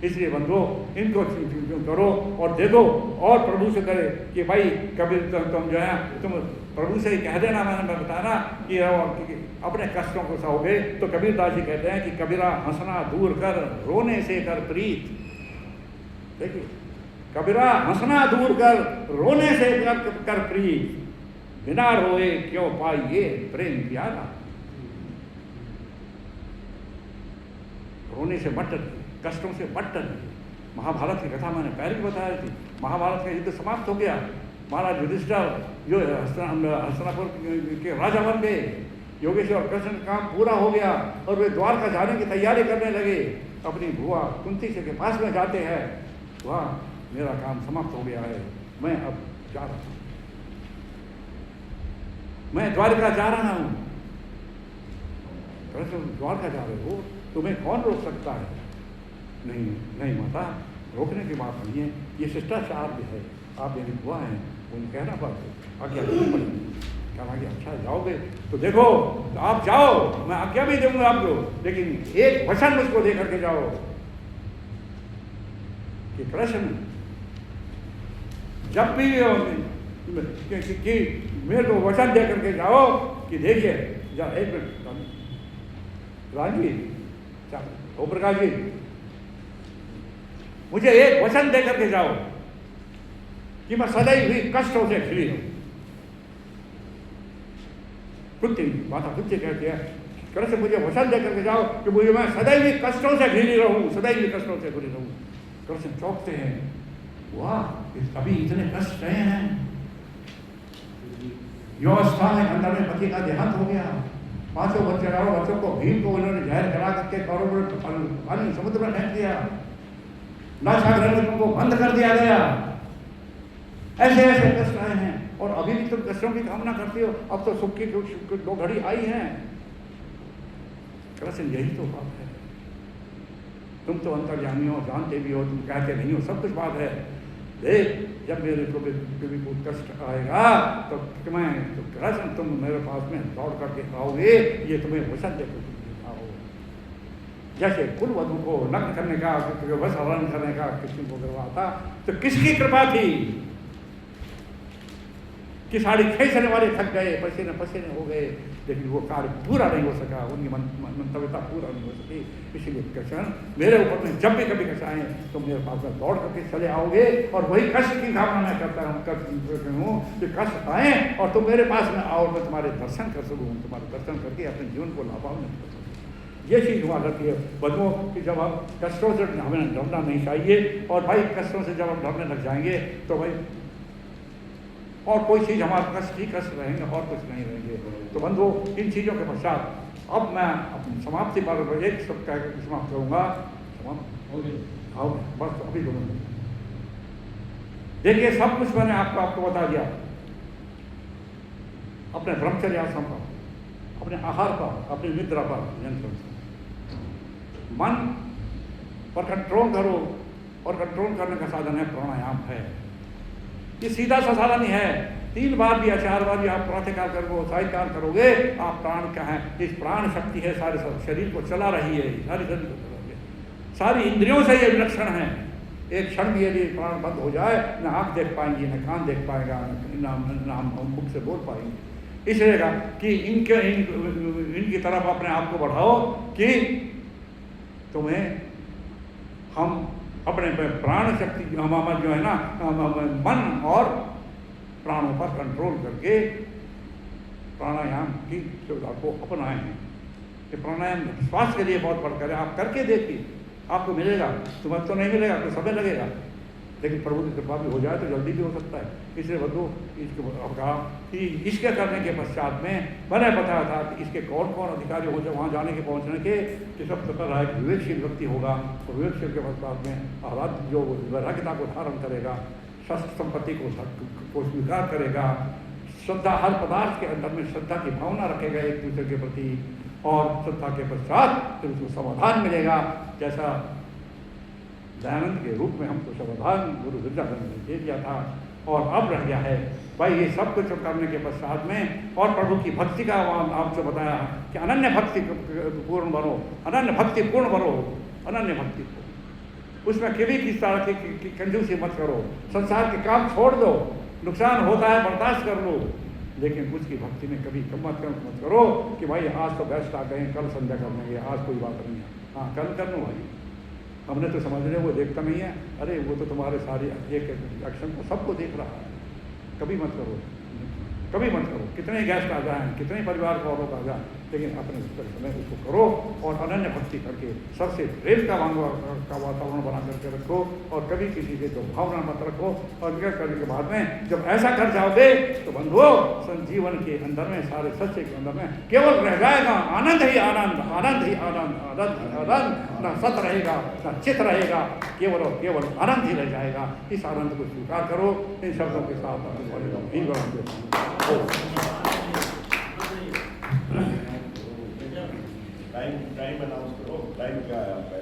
इसलिए बंधुओं इनको करो और देखो और प्रभु से करे कि भाई कभी तुम जो है तुम प्रभु से ही कह देना, मैंने बताना कि अपने कष्टों को सहोगे। तो कबीर दास जी कहते हैं कि कबीरा हंसना दूर कर, रोने से कर प्रीत। देखिए कबीरा हंसना दूर कर, रोने से कर प्रीत, बिना रोए क्यों पाइए प्रेम प्यारा। रोने से मत डरिए, कष्टों से मत डरिए। महाभारत की कथा मैंने पहले भी बताई थी। महाभारत का युद्ध समाप्त हो गया, महाराज युधिष्ठिर जो हस्तिनापुर के राजा बन गए, योगेश्वर कृष्ण का काम पूरा हो गया और वे द्वारका जाने की तैयारी करने लगे। अपनी बुआ कुंती के पास में जाते हैं, वहाँ मेरा काम समाप्त हो गया है, मैं अब जा रहा हूँ, मैं द्वारका जा रहा हूँ। कृष्ण द्वारका जा रहे हो, तुम्हें कौन रोक सकता है? नहीं नहीं माता, रोकने की बात नहीं है, ये शिष्टाचार भी है, आप मेरी बुआ हैं, उन्हें कहना पड़ता आज्ञा देनी पड़ेगी। कहा कि अच्छा जाओगे तो देखो आप जाओ, मैं आज्ञा भी दूंगा आपको, लेकिन एक वचन मुझको दे करके जाओ कि कृष्ण जब भी कि मेरे को वचन दे करके जाओ कि देखिए एक मिनट राजी ओ प्रकाश जी, मुझे एक वचन दे करके जाओ कि मैं सदैव ही कष्टों से फ्री हूं। कुत्ती माता कुत्ती कहती है, कृष्ण मुझे वचन दे करके जाओ कि मुझे मैं सदैव कष्टों से घिरी रहूँ, सदैव कष्टों से घिरी रहूँ। कृष्ण चौंकते हैं, वाह कभी इतने कष्ट रहे हैं। यो अवस्था में अंदर में पति का देहांत हो गया, 5 बच्चे रहो, बच्चों को भीम को उन्होंने जहर करा करके पानी समुद्र में फेंक दिया, नाशाग्रह को बंद कर दिया गया। ऐसे ऐसे कष्ट आए हैं और अभी भी तुम कष्टों की कामना करती हो। अब तो सुख की 2 घड़ी आई है। कृष्ण यही तो बात है, तुम तो अंतर्यामी हो, जानते भी हो, तुम कहते नहीं हो, सब कुछ बात है। देख जब मेरे को कभी कोई कष्ट आएगा तो कृष्ण तुम मेरे पास में दौड़ करके आओगे, ये तुम्हें वचन देकर आओ। जैसे कुलवधू को नग्न करने का, बस हरण करने का कृष्ण को करवा था, तो किसकी कृपा थी कि साड़ी खींचने वाले थक गए, पसीने पसीने हो गए, लेकिन वो कार्य पूरा नहीं हो सका, उनकी मंतव्यता पूरा नहीं हो सकी। इसीलिए कृष्ण मेरे ऊपर में जब भी कभी कष्ट आए तो मेरे पास में दौड़ करके चले आओगे, और वही कष्ट की भावना मैं करता हूँ कि कष्ट आए और तुम मेरे पास में आओ, मैं तुम्हारे दर्शन कर सकूँ, तुम्हारे दर्शन करके अपने जीवन को लाभान्वित कर सकूँ। ये चीज़ हुआ करती है बंधुओं कि जब हम कष्टों से हमें डरना नहीं चाहिए, और भाई कष्टों से जब हम डरने लग जाएंगे तो भाई और कोई चीज़ हमारे कष्ट ही कष्ट रहेंगे और कुछ नहीं रहेंगे। तो बंधुओं इन चीज़ों के पश्चात अब मैं अपनी समाप्ति पर एक शब्द कह कर समाप्त करूँगा। हाँ बस अभी बोलूँगा। देखिए सब कुछ मैंने आपको बता दिया, अपने ब्रह्मचर्य आश्रम पर, अपने आहार पर, अपनी निद्रा पर नियंत्रण, मन पर कंट्रोल करो, और कंट्रोल करने का साधन है प्राणायाम है। ये सीधा सा साधन ही है। 3 बार भी या 4 बार भी आप प्रातःकाल करोगे, सायंकाल करोगे, आप प्राण का है, इस प्राण शक्ति है, सारे शरीर को चला रही है, सारे शरीर को चला रही है, सारी इंद्रियों से ये विलक्षण है। एक क्षण भी यदि प्राण बंद हो जाए, न आँख देख पाएंगी, न कान देख पाएगा, न हम मुख से बोल पाएंगे। इसलिए कहा कि इनकी तरफ अपने आप को बढ़ाओ कि तुम्हें हम अपने प्राण शक्ति हमारा जो है ना, मन और प्राणों पर कंट्रोल करके प्राणायाम की सुविधा को अपनाए हैं। कि प्राणायाम स्वास्थ्य के लिए बहुत बढ़कर है, आप करके देखिए, आपको मिलेगा। तुम्हें तो नहीं मिलेगा, तो समय लगेगा, लेकिन प्रभु की कृपा भी हो जाए तो जल्दी भी हो सकता है। इसलिए बंधु इसको कहा कि इसके करने के पश्चात में मैंने बताया था कि इसके कौन कौन अधिकारी हो जाए वहाँ जाने के पहुँचने के, कि सब कर रहा है कि विवेकशील व्यक्ति होगा, तो विवेकशील के पश्चात में आराध्य जो वैराग्यता को धारण करेगा, शस्त्र संपत्ति को स्वीकार करेगा, श्रद्धा हर पदार्थ के अंदर में श्रद्धा की भावना रखेगा एक दूसरे के प्रति, और श्रद्धा के पश्चात फिर उसको समाधान मिलेगा। जैसा दयानंद के रूप में हमको समाधान गुरु विद्यानंद ने दे दिया था, और अब रह गया है भाई ये सब कुछ करने के पश्चात में और प्रभु की भक्ति का आपसे बताया कि अनन्य भक्ति पूर्ण बनो, अनन्य भक्ति पूर्ण बनो, अनन्य भक्ति को उसमें कभी किस तरह की कंजूसी मत करो, संसार के काम छोड़ दो, नुकसान होता है बर्दाश्त कर लो, लेकिन उसकी भक्ति में कभी मत करो कि भाई आज तो गेस्ट आ गए, कल संध्या कर लेंगे, आज कोई बात नहीं है, हाँ कल कर लो भाई, हमने तो समझ लिया वो देखता नहीं है। अरे वो तो तुम्हारे सारे एक एक्शन को सबको देख रहा है। कभी मत करो, कभी मत करो, कितने गेस्ट आ जाएं, कितने परिवार का औरों आ जाए, लेकिन अपने समय उसको करो और अनन्य भक्ति करके सबसे प्रेम का वातावरण बना करके रखो, और कभी किसी से तो भावना मत रखो। और यह करने के बाद में जब ऐसा कर जाओगे तो बंधुओं संजीवन के अंदर में, सारे सत्य के अंदर में केवल रह जाएगा आनंद ही आनंद, आनंद ही आनंद, आनंद आनंद, न सत रहेगा न चित रहेगा, केवल और केवल आनंद ही रह जाएगा। इस आनंद को स्वीकार करो। इन शब्दों के साथ टाइम अनाउंस करो, टाइम क्या है आपका?